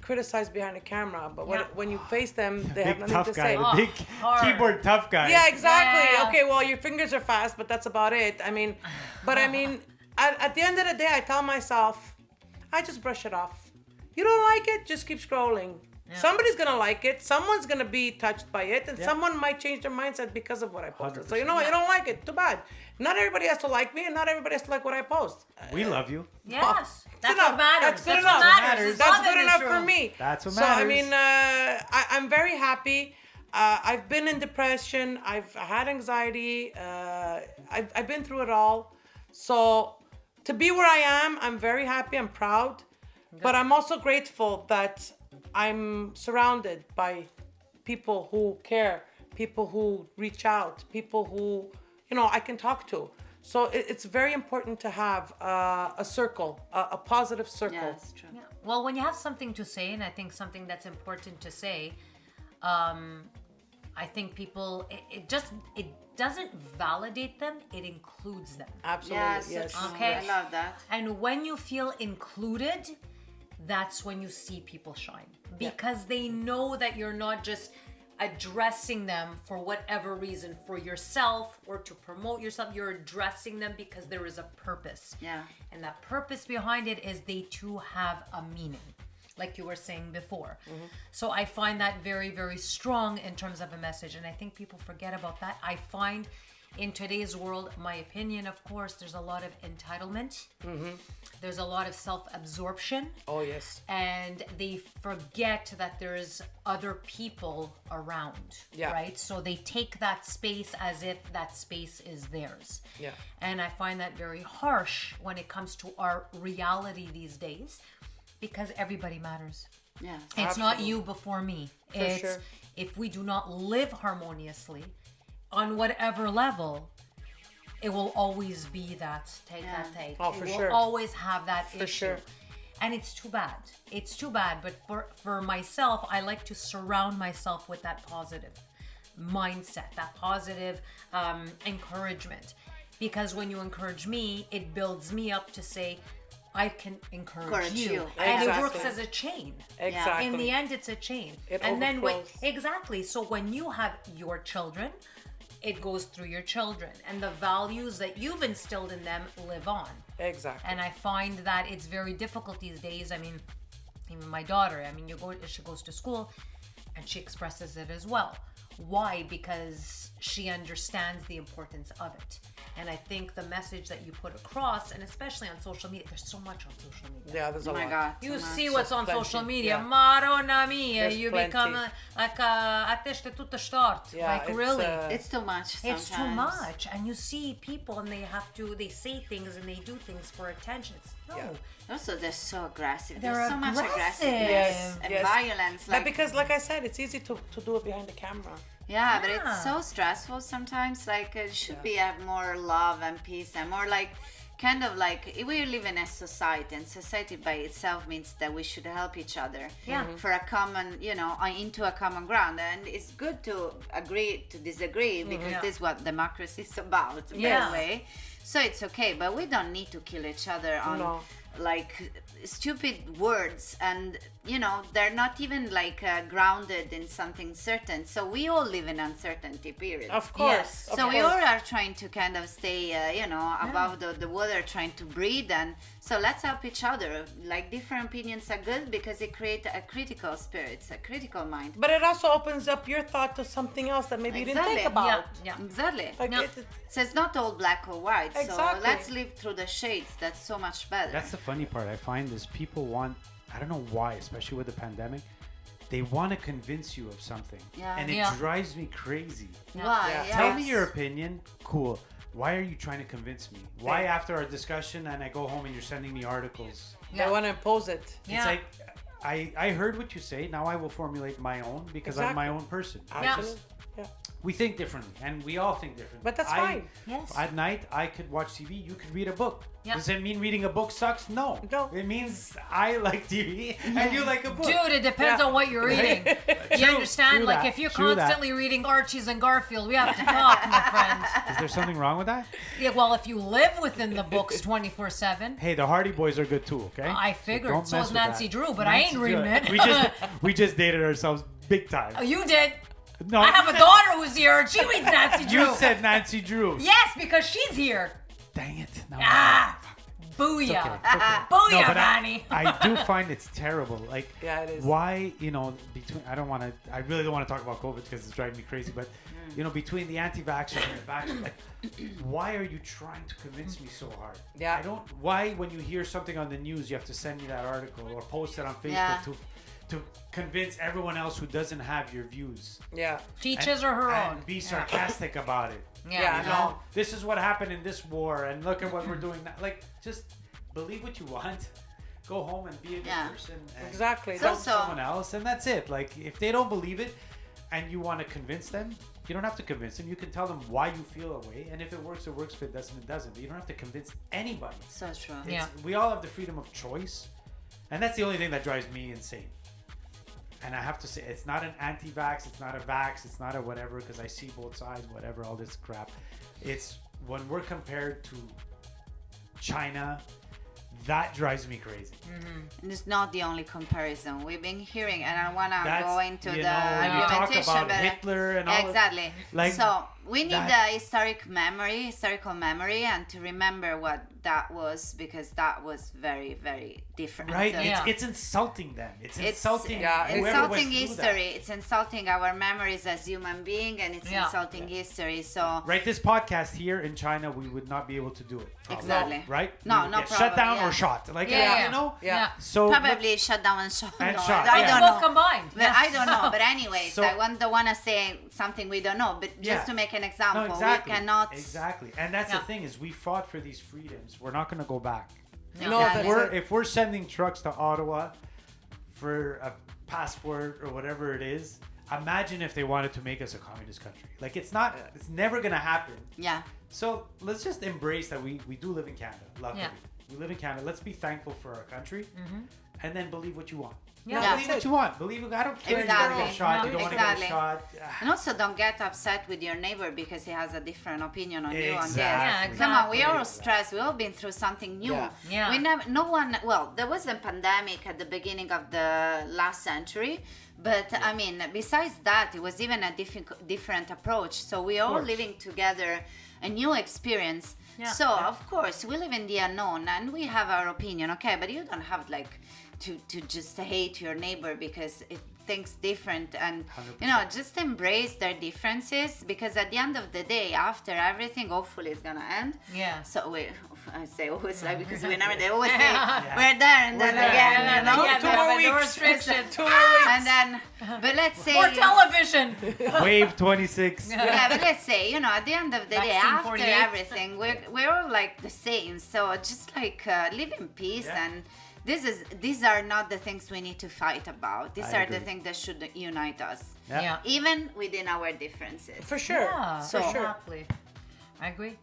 criticize behind the camera, but when you face them, they have Big nothing tough to guy, say. the big hard. keyboard tough guy. Yeah, exactly. Yeah. Okay, well, your fingers are fast, but that's about it. I mean, at the end of the day, I tell myself, I just brush it off. You don't like it, just keep scrolling. Somebody's gonna like it. Someone's gonna be touched by it, and someone might change their mindset because of what I posted. So you know what? You don't like it. Too bad. Not everybody has to like me, and not everybody has to like what I post. We love you. Yes. That's enough. what matters. That's good what enough. matters. It's That's love in good this enough for room. me. That's what So I matters. mean, I'm very happy. I've been in depression. I've had anxiety. I've been through it all. So to be where I am, I'm very happy. I'm proud. But I'm also grateful that I'm surrounded by people who care, people who reach out, people who, you know, I can talk to. So it's very important to have a circle, a positive circle. Yeah, it's true. Yeah. Well, when you have something to say, and I think something that's important to say, I think people, it doesn't validate them, it includes them. Absolutely, Yes, yes. so true. Okay. I love that. And when you feel included, that's when you see people shine. Because they know that you're not just addressing them for whatever reason, for yourself or to promote yourself. You're addressing them because there is a purpose. Yeah. And that purpose behind it is they too have a meaning, like you were saying before. So I find that very, very strong in terms of a message. And I think people forget about that. I find in today's world, my opinion, of course, there's a lot of entitlement. There's a lot of self-absorption. Oh, yes. And they forget that there's other people around, Yeah. right? So they take that space as if that space is theirs. Yeah. And I find that very harsh when it comes to our reality these days, because everybody matters. Yeah. It's not you before me. It's sure. if we do not live harmoniously on whatever level, it will always be that take. Oh, it for will sure. always have that issue. sure. And it's too bad. It's too bad. But for myself, I like to surround myself with that positive mindset, that positive encouragement. because when you encourage me, it builds me up to say, I can encourage you. you. And it Exactly. works as a chain. Exactly. In the end, it's a chain. It and then overflows. exactly. So when you have your children, it goes through your children, and the values that you've instilled in them live on. Exactly. And I find that it's very difficult these days. I mean, even my daughter, she goes to school and she expresses it as well. Why? Because she understands the importance of it. And I think the message that you put across, and especially on social media, there's so much on social media. Yeah, there's a Oh my lot. God. You so much. see what's on Plenty, social media, yeah. Madonna mia, There's you plenty. become like a teste tutta start. Yeah, Like it's, really. It's too much sometimes. It's too much, and you see people, and they say things and they do things for attention. No, Yeah. Also, they're so aggressive. They're There's so much aggressive. aggressiveness and Yes. violence. But Like, because, like I said, it's easy to do it behind the camera. yeah, but Yeah. it's so stressful sometimes. Like, it should be more love and peace and more like, kind of like, we live in a society, and society by itself means that we should help each other. Yeah. For a common, into a common ground. And it's good to agree to disagree because Yeah. this is what democracy is about, by Yeah. the way. So it's okay, but we don't need to kill each other on No. like stupid words, and they're not even like grounded in something certain. So we all live in uncertainty, period. Of course. Yes. of So we course. all are trying to kind of stay, above the water, trying to breathe, and so let's help each other. Like, different opinions are good because it creates a critical spirit, a critical mind. But it also opens up your thought to something else that maybe you didn't think Exactly. about. Yeah, yeah. Exactly. Like Yeah. So it's not all black or white. So Exactly. let's live through the shades. That's so much better. That's the funny part. I find is people want, I don't know why, especially with the pandemic, they want to convince you of something. Yeah. And it Yeah. drives me crazy. Why? Yeah. Tell me Yes. your opinion. Cool. Why are you trying to convince me? Why after our discussion and I go home and you're sending me articles? They want to impose it. Yeah. It's like, I heard what you say. Now I will formulate my own because I'm my Exactly. own person. Absolutely. Yeah. We think differently, and we all think differently. But that's fine. Yes. At night, I could watch TV. You could read a book. Yeah. Does it mean reading a book sucks? No. No. It means I like TV and you like a book. Dude, it depends Yeah. on what you're reading. You True, understand? true Like, that, if you're true that. constantly reading Archie's and Garfield, we have to talk, my friend. Is there something wrong with that? Yeah, well, if you live within the books 24/7, Hey, the Hardy Boys are good too. Okay. I figured. Don't So mess is with Nancy that. Drew, but I ain't Nancy reading Drew. it. We just dated ourselves big time. Oh, you did. No, I have a daughter who's here, and she reads Nancy Drew. You said Nancy Drew. Yes, because she's here. Dang it. No. Ah, It's booyah. okay, it's okay. Booyah, but Vanny. I do find it's terrible. Like, Yeah, it is. why, I don't want to, I really don't want to talk about COVID because it's driving me crazy, but, between the anti-vaxxers and the vaxxers, like, why are you trying to convince me so hard? Yeah. Why, when you hear something on the news, you have to send me that article or post it on Facebook Yeah. to convince everyone else who doesn't have your views. Yeah. Teach his or her own. And be sarcastic about it. Yeah, You no. know, this is what happened in this war, and look at what we're doing now. Like, just believe what you want. Go home and be a good Yeah. person. And Exactly. So- help someone else, and that's it. Like, if they don't believe it, and you want to convince them, you don't have to convince them. You can tell them why you feel a way, and if it works, it works. If it doesn't, it doesn't. But you don't have to convince anybody. So true. Yeah. We all have the freedom of choice, and that's the only thing that drives me insane. And I have to say, it's not an anti-vax, it's not a vax, it's not a whatever, because I see both sides, whatever, all this crap. It's when we're compared to China, that drives me crazy. And it's not the only comparison. We've been hearing, and I want to That's, go into you the know, when you talk argumentation. about but Hitler and all exactly. like So we need that- the historical memory, and to remember what that was, because that was very, very different. right? So Yeah. It's insulting them. It's It's insulting yeah, whoever insulting went through that. history. It's insulting our memories as human being, and it's Yeah. insulting history. So Right, this podcast here in China, we would not be able to do it. probably. Exactly. Right? No, We would no get shut problem, down or yeah. shot. Like, Yeah. you know? Yeah. So probably shut down and shot. And No, shot, I yeah. don't Both know. combined. But I don't know. But anyways, So- I don't want to say something we don't know. But just Yeah. to make an example, No, exactly. we cannot. Exactly. And that's Yeah. the thing is we fought for these freedoms. We're not going to go back. No, Exactly. that's If we're sending trucks to Ottawa for a passport or whatever it is, imagine if they wanted to make us a communist country. Like, it's never going to happen. Yeah. So let's just embrace that we do live in Canada, luckily. Yeah. We live in Canada. Let's be thankful for our country, and then believe what you want. Yeah, Yeah. Believe what you want. Believe. I don't care if you want to get a Exactly. shot. You don't Exactly. want to get a shot. And also, don't get upset with your neighbor because he has a different opinion on you on this. Exactly. Come on, we all Exactly. stressed. We all been through something new. Yeah. Yeah. We never. No one. Well, there was a pandemic at the beginning of the last century, but I mean, besides that, it was even a different approach. So we all course. living together, a new experience. Yeah. So of course we live in the unknown and we have our opinion, okay? But you don't have like to just hate your neighbor because it thinks different, and you know, just embrace their differences, because at the end of the day, after everything, hopefully it's gonna end. Yeah. So I say always, like, because we never, they always say we're there and then there. again, And you know. then Two more no weeks. restrictions. 2 more weeks. And then, but let's say, More television. Wave 26. yeah, but let's say, you know, at the end of the day, Vaccine after 48. everything, we're all like the same. So just like live in peace, Yeah. and these are not the things we need to fight about. These I are the agree. things that should unite us, Yeah. Yeah. even within our differences. For sure. Yeah, For sure. exactly. I agree.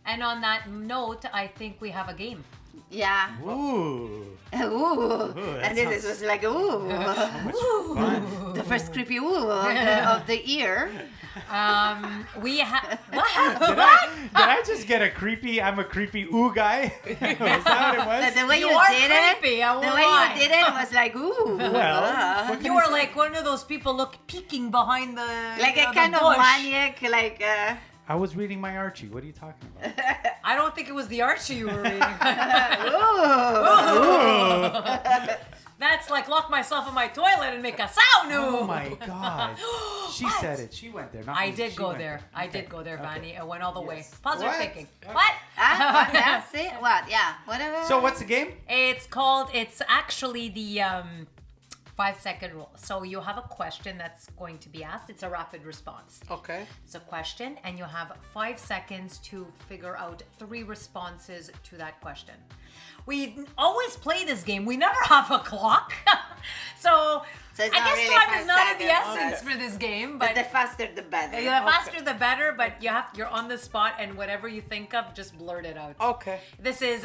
And on that note, I think we have a game. Yeah. Ooh. Ooh. that And this sounds was like, ooh. Fun. The first creepy ooh of the year. We have Did I just get a creepy? I'm a creepy ooh guy. Was that what it was? The way You you, are did creepy, it, I the won't way lie. you did it was like, ooh. Well, what You were like one of those people peeking behind the like you a know, kind the of bush. maniac, like I was reading my Archie. What are you talking about? I don't think it was the Archie you were reading. That's like lock myself in my toilet and make a sound. Oh my god. She said it. She went there. Not I me. did She go went there. I did go there, Vanny. I went all the way. Yes. Positive What? thinking. Okay. What? what? Yeah, see? What? Yeah. Whatever. So what's the game? It's actually the 5-second rule. So you have a question that's going to be asked. It's a rapid response. Okay. It's a question, and you have 5 seconds to figure out 3 responses to that question. We always play this game. We never have a clock. so So it's I not guess really time 5 is not of the seconds. essence for this game, But but the faster the better. the faster the better, but you're on the spot, and whatever you think of, just blurt it out. Okay. This is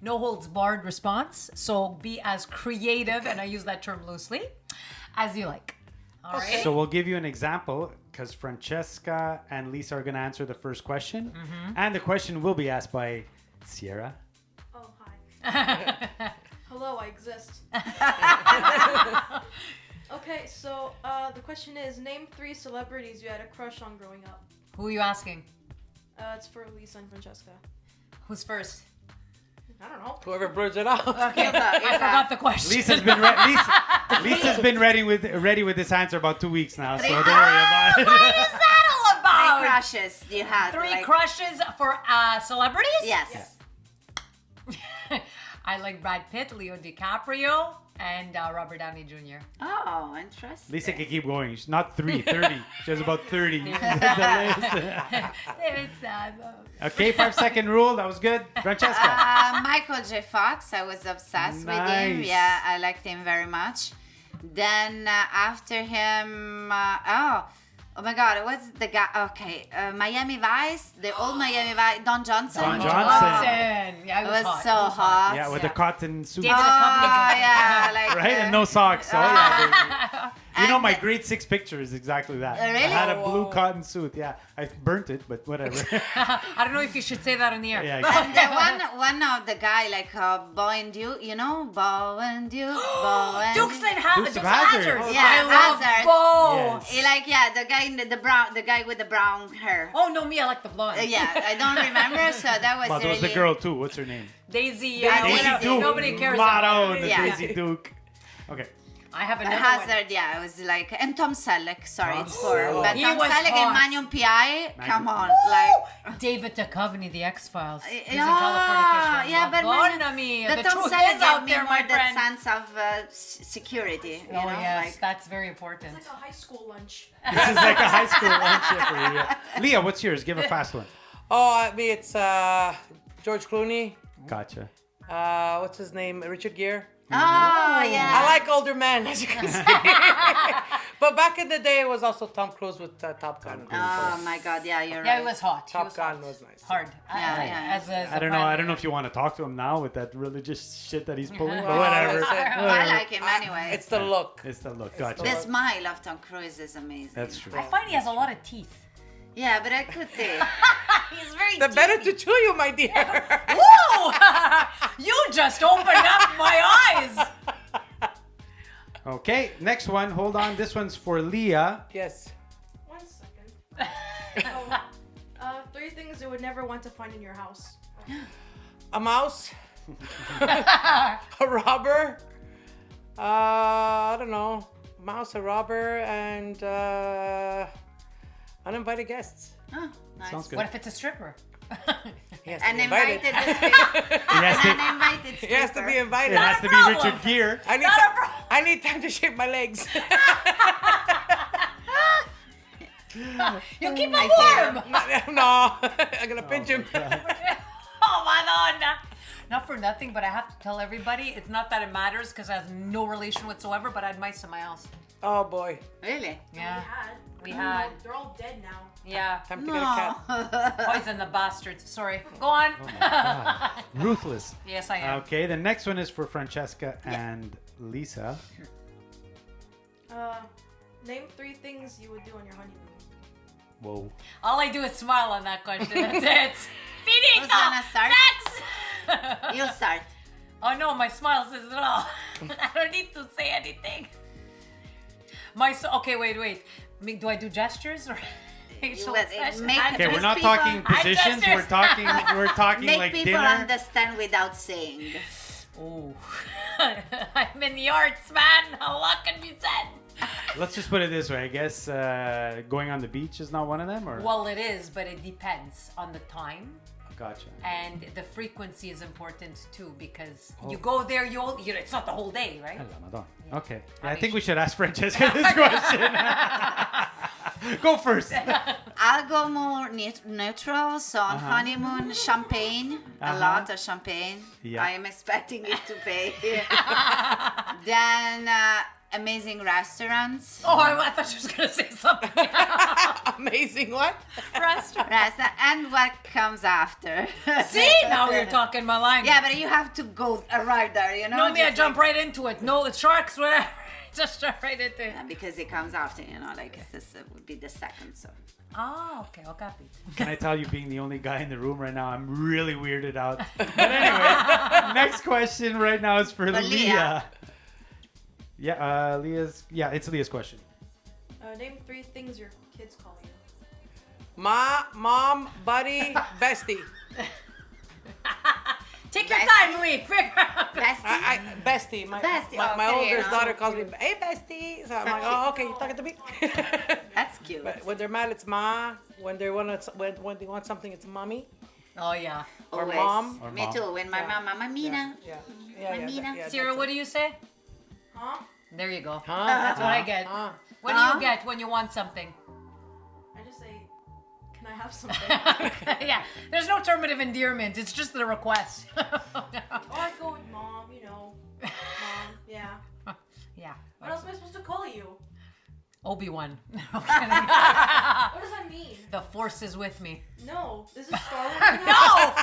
no holds barred response, so be as creative, and I use that term loosely, as you like. All right. So we'll give you an example because Francesca and Lisa are going to answer the first question. And the question will be asked by Sierra. Oh, hi. Hello, I exist. Okay, so the question is, name 3 celebrities you had a crush on growing up. Who are you asking? It's for Lisa and Francesca. Who's first? I don't know. Whoever blurs it out. Okay, I forgot the question. Lisa's been Lisa's been ready with this answer about 2 weeks now, so don't worry about it. What is that all Three about? crushes you had. 3 like, crushes for celebrities? Yes. I like Brad Pitt, Leo DiCaprio, and Robert Downey Jr. Oh, interesting. Lisa can keep going. She's not 30. She has about 30. It's Okay, 5-second rule. That was good. Francesca. Michael J. Fox, I was obsessed with him. Nice. Yeah, I liked him very much. Then after him, oh my God, what's the guy? Okay, Miami Vice, the old Miami Vice, Don Johnson. Don Johnson. Yeah, It was so hot. Yeah, with the cotton suit. David Oh Duchovny. yeah, like Right? And no socks. Oh, yeah, baby. You know, my grade 6 picture is exactly that. Really? I had a blue Wow. cotton suit. Yeah, I burnt it, but whatever. I don't know if you should say that on the air. Yeah, And exactly. the one of the guy like Bo and Duke, you know, Bo and Duke, Bo and Dukes and Dukes of of Hazzard. Hazzard. Yeah, I love Hazzard. Bo. Yes. He like the guy in the brown, the guy with the brown hair. Oh no, me, I like the blonde. Yeah, I don't remember. So that was Well, there was really the girl too. What's her name? Daisy. Daisy whatever. Duke. Nobody cares Motto, about the Yeah. Daisy Duke. Okay. I have But another one. Hazard, yeah, it was like, and Tom Selleck, sorry, Tom it's for, Selleck. but He Tom was Selleck hot. and Magnum P.I., come on, Woo! like, David Duchovny, The X-Files. He's in yeah, Californication. yeah, but California, the the Tom truth Selleck is gave out me there, more my that friend. sense of security, you Oh know, yes, like, that's very important. It's like a high school lunch. This is like a high school lunch for you. Yeah. Leah, what's yours? Give a fast one. Oh, I mean, it's George Clooney. Gotcha. What's his name? Richard Gere. Oh, yeah. I like older men, as you can see. But back in the day, it was also Tom Cruise with Top Gun. Oh, my God. Yeah, you're right. Yeah, it was hot. He Top was Gun hot. was nice. Hard. Yeah. As I don't know. I don't know if you want to talk to him now with that religious shit that he's pulling, but Well, whatever. listen, I like him anyway. It's the look. It's the look. Gotcha. The smile of Tom Cruise is amazing. That's true. I find he has a lot of teeth. Yeah, but I could take. He's very The better to chew you, my dear. Whoa! You just opened up my eyes. Okay, next one. Hold on. This one's for Leah. Yes. 1 second. Three things you would never want to find in your house. A mouse. A robber. I don't know. Mouse, a robber, and uninvited guests. Oh, nice. Sounds good. What if it's a stripper? He has to An be invited. invited speaker. He has to, An invited He has to speaker. be invited. it has to be problem. Richard Gere. I need time to shape my legs. You keep him I warm. No, I'm gonna pinch him. Oh, Madonna. Not for nothing, but I have to tell everybody, it's not that it matters because it has no relation whatsoever, but I had mice in my house. Oh boy, Really? Yeah. We We had. had. They're all dead now. Yeah. time to get a cat. Poison the bastards. Sorry. Go on. Oh my God. Ruthless. Yes, I am. Okay, the next one is for Francesca and Lisa. Name three things you would do on your honeymoon. Whoa. All I do is smile on that question. That's it. Finito. Who's gonna start? Next. You'll start. Oh no, my smile says it all. I don't need to say anything. Okay, wait. Do I do gestures or facial let- expressions? make- Hand Okay, we're Make not people- talking positions. gestures. We're talking Make like people dinner. understand without saying. Oh, I'm in the arts, man. A lot can be said. Let's just put it this way. I guess going on the beach is not one of them, or Well, it is, but it depends on the time. gotcha. And the frequency is important too, because you go there, it's not the whole day, right? Hello, Madonna. Okay, I think we should ask Francesca this question. Go first. I'll go more neutral. So on Uh-huh. honeymoon, champagne, a lot of champagne. Yeah. I am expecting it to pay. Then amazing restaurants. Oh, I thought you was gonna say something. Amazing, what? Restaurant. And what comes after. See, now you're talking my language. Yeah, but you have to go right there, you know? No, me, I just jump like- right into it. No, it's sharks, whatever. Just jump right into it. Yeah, because it comes after, you know, like this would be the second, so. Oh, okay, I'll copy. Can I tell you, being the only guy in the room right now, I'm really weirded out. But anyway, next question right now is for For Leah. Leah. Yeah, it's Leah's question. Name three things your kids call you. Mom, buddy, bestie. Take your Bestie. time, Lee. Figure out. Bestie? Bestie. My Okay, oldest you know. daughter calls me, hey, bestie. So I'm like, oh, okay, you talking to me? That's cute. But when they're mad, it's ma. When they want something, it's mommy. Oh, yeah. Or Always. mom. Or Me mom. too. When my Yeah. Mama Mina. Yeah. Sarah, what do you say? Huh? There you go. Huh? That's what I get. Huh? What do you get when you want something? I just say, can I have something? Yeah, there's no term of endearment. It's just the request. Oh, I go with mom, you know. Mom, yeah. Yeah. What else am I supposed to call you? Obi-Wan. What does that mean? The force is with me. No, this is Star Wars now.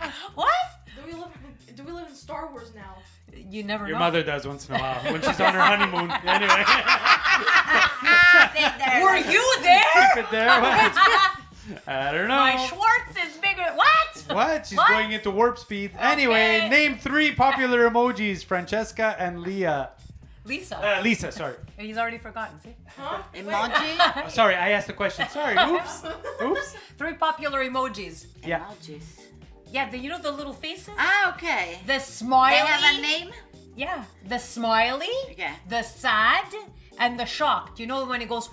No! What? Do we live in Star Wars now? You never Your know. mother does once in a while when she's on her honeymoon. Anyway, Sit there. Were you there? keep it there. I don't know. My Schwartz is bigger. What? What? She's What? going into warp speed. Anyway, Okay. name 3 popular emojis: Francesca and Leah. Lisa. Lisa, sorry. He's already forgotten. See? Huh? Emoji? Sorry, I asked the question. Sorry. Oops. Oops. 3 popular emojis. Yeah. Emojis. Yeah, you know the little faces? Ah, okay. The smiley. They have a name? Yeah. The smiley. Okay. The sad. And the shocked. You know when it goes.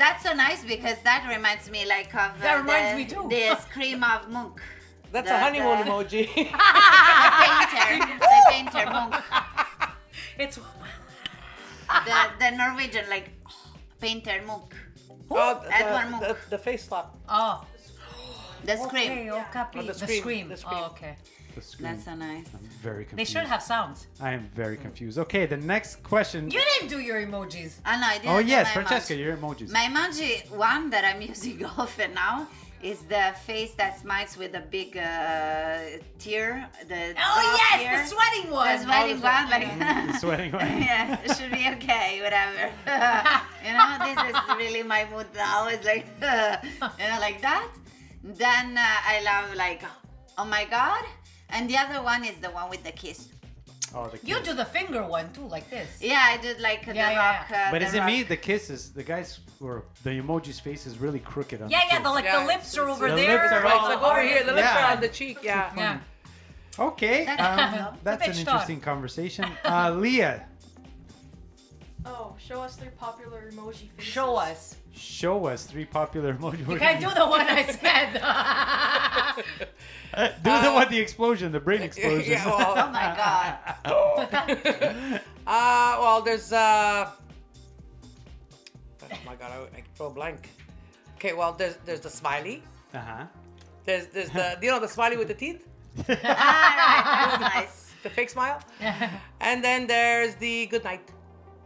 That's so nice because that reminds me like of That reminds me too. the scream of Monk. That's The- a honeymoon the- emoji. The painter Monk. It's. The Norwegian like painter Monk. Oh, Edward Munch. the face slap. Oh. The scream. Okay, oh, copy. Oh, the the scream, scream. the scream. Oh, okay. The screen. That's so nice. I'm very confused. They should have sounds. I am very confused. Okay, the next question. You didn't do your emojis. Oh no, I didn't. Oh do yes, my Francesca, emoji. your emojis. My emoji one that I'm using often now is the face that smiles with a big tear. The Oh drop yes, tear. the sweating one. The sweating one, like The sweating one. yeah, it should be okay, whatever. You know, this is really my mood now. It's like, you know, like that. Then I love like, oh my god, and the other one is the one with the kiss. Oh, the You kiss. do the finger one too, like this. Yeah, I did like the Yeah, yeah, rock. yeah. But the is it rock. me? The kiss is the guy's or the emoji's face is really crooked. On Yeah, yeah. kiss. The Yeah, the lips are over the there. lips are Right, it's like over here. The lips Yeah. are on the cheek. Yeah. Yeah. Okay, That's that's an bitch interesting conversation. Leah, Oh, show us 3 popular emoji faces. Show us. show us 3 popular emojis. You can't do the one I said. Do the one, the explosion, the brain explosion. Yeah, well, Oh my god. well, there's oh my god, I draw a blank. Okay, well, there's the smiley. Uh-huh. There's the the smiley with the teeth, That's nice. the fake smile, and then there's the good night.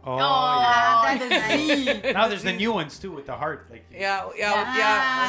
Oh, Ah, the that's nice. Z. Now there's the new ones too with the heart. Like Yeah, yeah, Ah,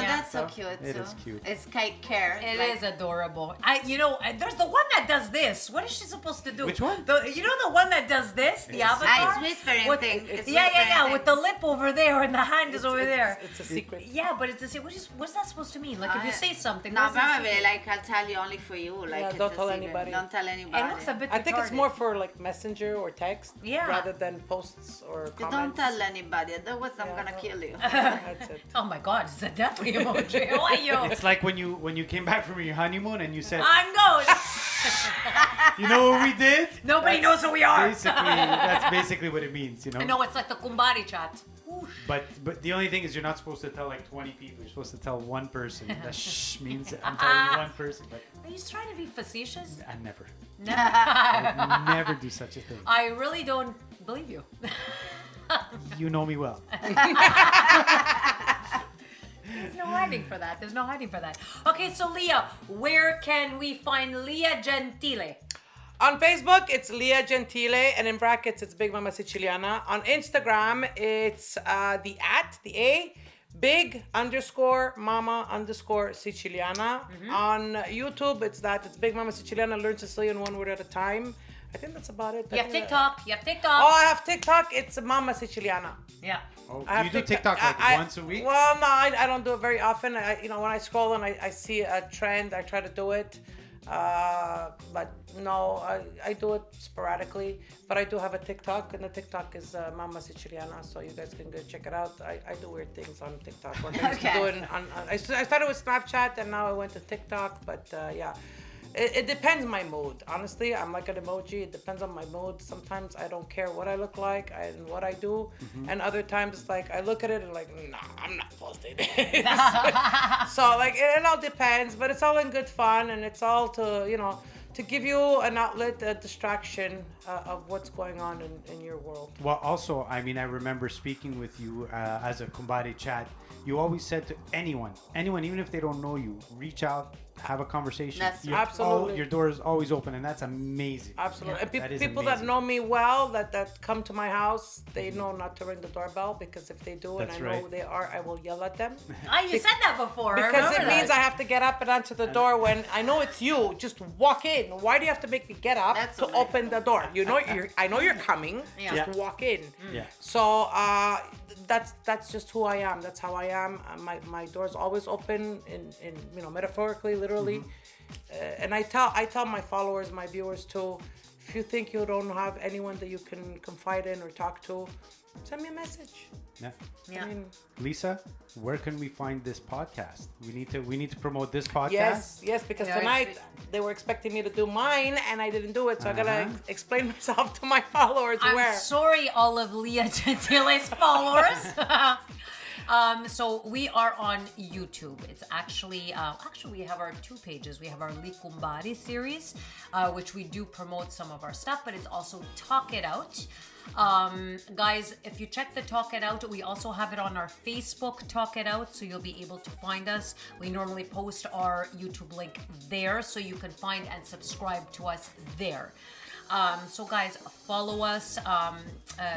yeah. that's so cute. It too. is cute. It's kite care. It like, is adorable. There's the one that does this. What is she supposed to do? Which one? You know the one that does this, the Yes. avatar. It's whispering With- thing. It's yeah, whispering yeah, thing. with the lip over there and the hand is over there. It's a secret. Yeah, but it's the same. What's that supposed to mean? Like if you say something. No, what's the probably secret? like I'll tell you only for you. Like Yeah, it's don't a tell secret. anybody. Don't tell anybody. It looks a bit. I think it's retarded. more for like messenger or text, Yeah. rather than posts or You comments. don't tell anybody. Otherwise, I'm Yeah, gonna no. kill you. That's it. Oh my God! It's a deathly emoji. How are you? it's like when you came back from your honeymoon and you said, I'm going. you know what we did? Nobody knows who we are. That's basically what it means, you know. I know it's like the Kumbari chat. But the only thing is you're not supposed to tell like 20 people. You're supposed to tell one person. That shh means I'm telling you one person. But Are you trying to be facetious? I never, Never. I would never do such a thing. I really don't believe you. You know me well. There's no hiding for that. There's no hiding for that. Okay, so Leah, where can we find Leah Gentile? On Facebook, it's Leah Gentile, and in brackets, it's Big Mama Siciliana. On Instagram, it's the A, big _ mama _ Siciliana. On YouTube, it's Big Mama Siciliana, learn Sicilian one word at a time. I think that's about it. You have I think TikTok. You have TikTok. Oh, I have TikTok. It's Mama Siciliana. Yeah. Oh, I have you do TikTok like once a week? Well, no, I don't do it very often. When I scroll and I see a trend, I try to do it. But no, I do it sporadically. But I do have a TikTok, and the TikTok is Mama Siciliana, so you guys can go check it out. I do weird things on TikTok. Or I used to do it I started with Snapchat, and now I went to TikTok. But yeah. It depends on my mood. Honestly, I'm like an emoji. It depends on my mood. Sometimes I don't care what I look like and what I do. And other times, it's like, I look at it and like, nah, I'm not posting this. So, like, it all depends. But it's all in good fun. And it's all to give you an outlet, a distraction of what's going on in your world. Well, also, I mean, I remember speaking with you as a Kumbari chat. You always said to anyone, even if they don't know you, reach out, have a conversation. Absolutely. Your door is always open, and that's amazing. Absolutely. And That is people amazing. that know me well, that come to my house, they know not to ring the doorbell, because if they do and That's I know right. who they are, I will yell at them. Oh, you said that before. I Because it remember means that. I have to get up and answer the door when I know it's you. Just walk in. Why do you have to make me get up That's to amazing. open the door? I know you're coming. Yeah. Just walk in. Yeah. So that's just who I am. That's how I am. My door's always open, in metaphorically, literally. And I tell my followers, my viewers too, if you think you don't have anyone that you can confide in or talk to, send me a message. Yeah. Yeah. I mean, Lisa, where can we find this podcast? We need to promote this podcast. yes, because Yeah, tonight they were expecting me to do mine and I didn't do it, so I gotta Uh-huh. explain myself to my followers I'm where. sorry, all of Leah Gentile's followers. So we are on YouTube. It's actually we have our 2 pages. We have our Likumbari series, which we do promote some of our stuff, but it's also Talk It Out. Guys, if you check the Talk It Out, we also have it on our Facebook Talk It Out, so you'll be able to find us. We normally post our YouTube link there, so you can find and subscribe to us there. So guys, follow us,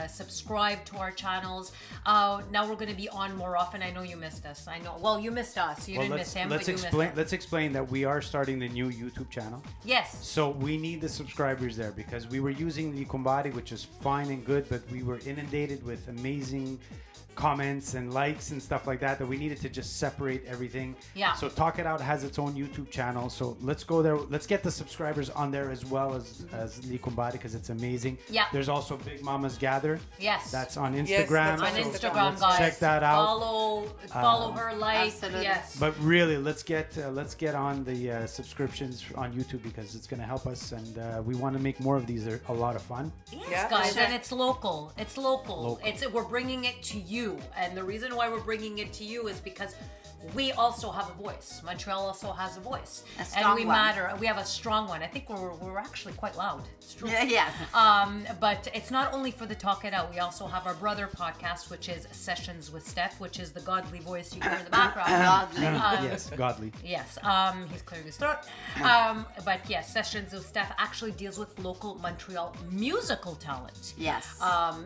subscribe to our channels. Now we're going to be on more often. I know you missed us. I know. Well, you missed us. You didn't miss him, but you missed us. Let's explain that we are starting the new YouTube channel. Yes. So we need the subscribers there because we were using the Kumbari, which is fine and good, but we were inundated with amazing comments and likes and stuff like that we needed to just separate everything. Yeah. So Talk It Out has its own YouTube channel. So let's go there. Let's get the subscribers on there as well as Likumbari because it's amazing. Yeah. There's also Big Mamas Gather. Yes. That's on Instagram. Yes, that's On So Instagram, guys. Check that out. Follow her, like. Absolutely. Yes. But really, let's get on the subscriptions on YouTube because it's going to help us, and we want to make more of these. They're a lot of fun. Yes, Yeah. guys, Sure. and it's local. It's local. We're bringing it to you, and the reason why we're bringing it to you is because we also have a voice. Montreal also has a voice, A strong and we one. matter. We have a strong one. I think we're actually quite loud. It's true. Yes. But it's not only for the Talk It Out. We also have our brother podcast, which is Sessions with Steph, which is the godly voice you hear in the background. Godly. Yes, godly. Yes, he's clearing his throat. But yes, Sessions with Steph actually deals with local Montreal musical talent. Yes.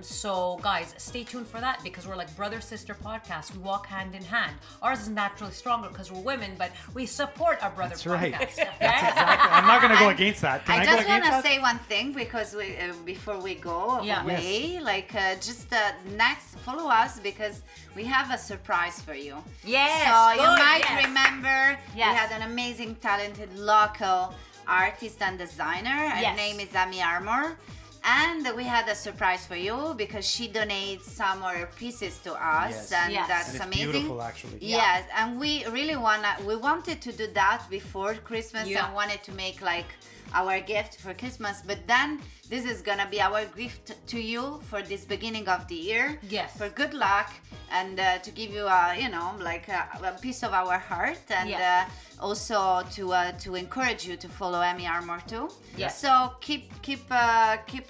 So guys, stay tuned for that because we're like brother-sister podcasts. We walk hand in hand. Ours is naturally stronger because we're women, but we support our brother That's right. podcast. Okay? Exactly. I'm not going to go against that. Can I, I go just want against to that? say one thing because we before we go Yeah. away, next follow us because we have a surprise for you. Yes, So you good, might yes. remember Yes. we had an amazing, talented local artist and designer. Her Yes. name is Ami Armour. And we had a surprise for you because she donates some of her pieces to us, Yes. and Yes. that's And it's amazing. beautiful, actually. Yes, and we really wanted to do that before Christmas Yeah. and wanted to make like our gift for Christmas, but then this is gonna be our gift to you for this beginning of the year. Yes. For good luck and to give you a piece of our heart and Yes. also to encourage you to follow Emmy Armour too. Yes. So keep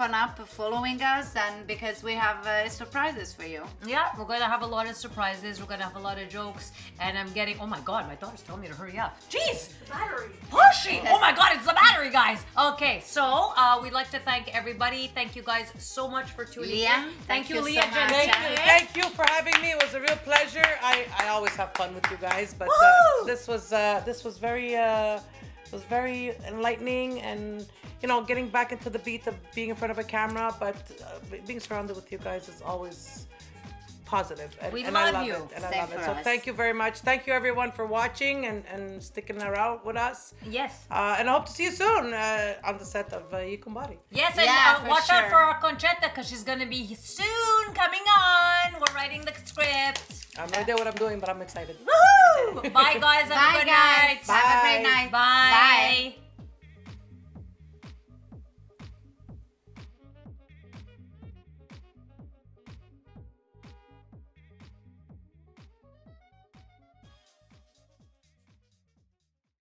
on up following us, and because we have surprises for you. Yeah, we're gonna have a lot of surprises. We're gonna have a lot of jokes, and I'm getting. Oh my God, my daughter's telling me to hurry up. Jeez, Battery. pushy. Oh my God, it's the battery, guys. Okay, so we'd like to thank everybody. Thank you guys so much for tuning Leah, in. thank you Leah. so much. Gentile. Thank you for having me. It was a real pleasure. I always have fun with you guys, but Woo! this was very enlightening, and getting back into the beat of being in front of a camera, but being surrounded with you guys is always positive. And, We and love I love you. it. And I Same love it. for So us. thank you very much. Thank you everyone for watching and sticking around with us. Yes. And I hope to see you soon on the set of Yukumbari. Yes, and Yeah, for watch out sure. for our Conchetta because she's gonna be soon coming on. We're writing the script. I have no idea what I'm doing, but I'm excited. Woohoo! Bye, guys. Have a Bye, good guys. night. Have a Bye. great night. Bye. Bye.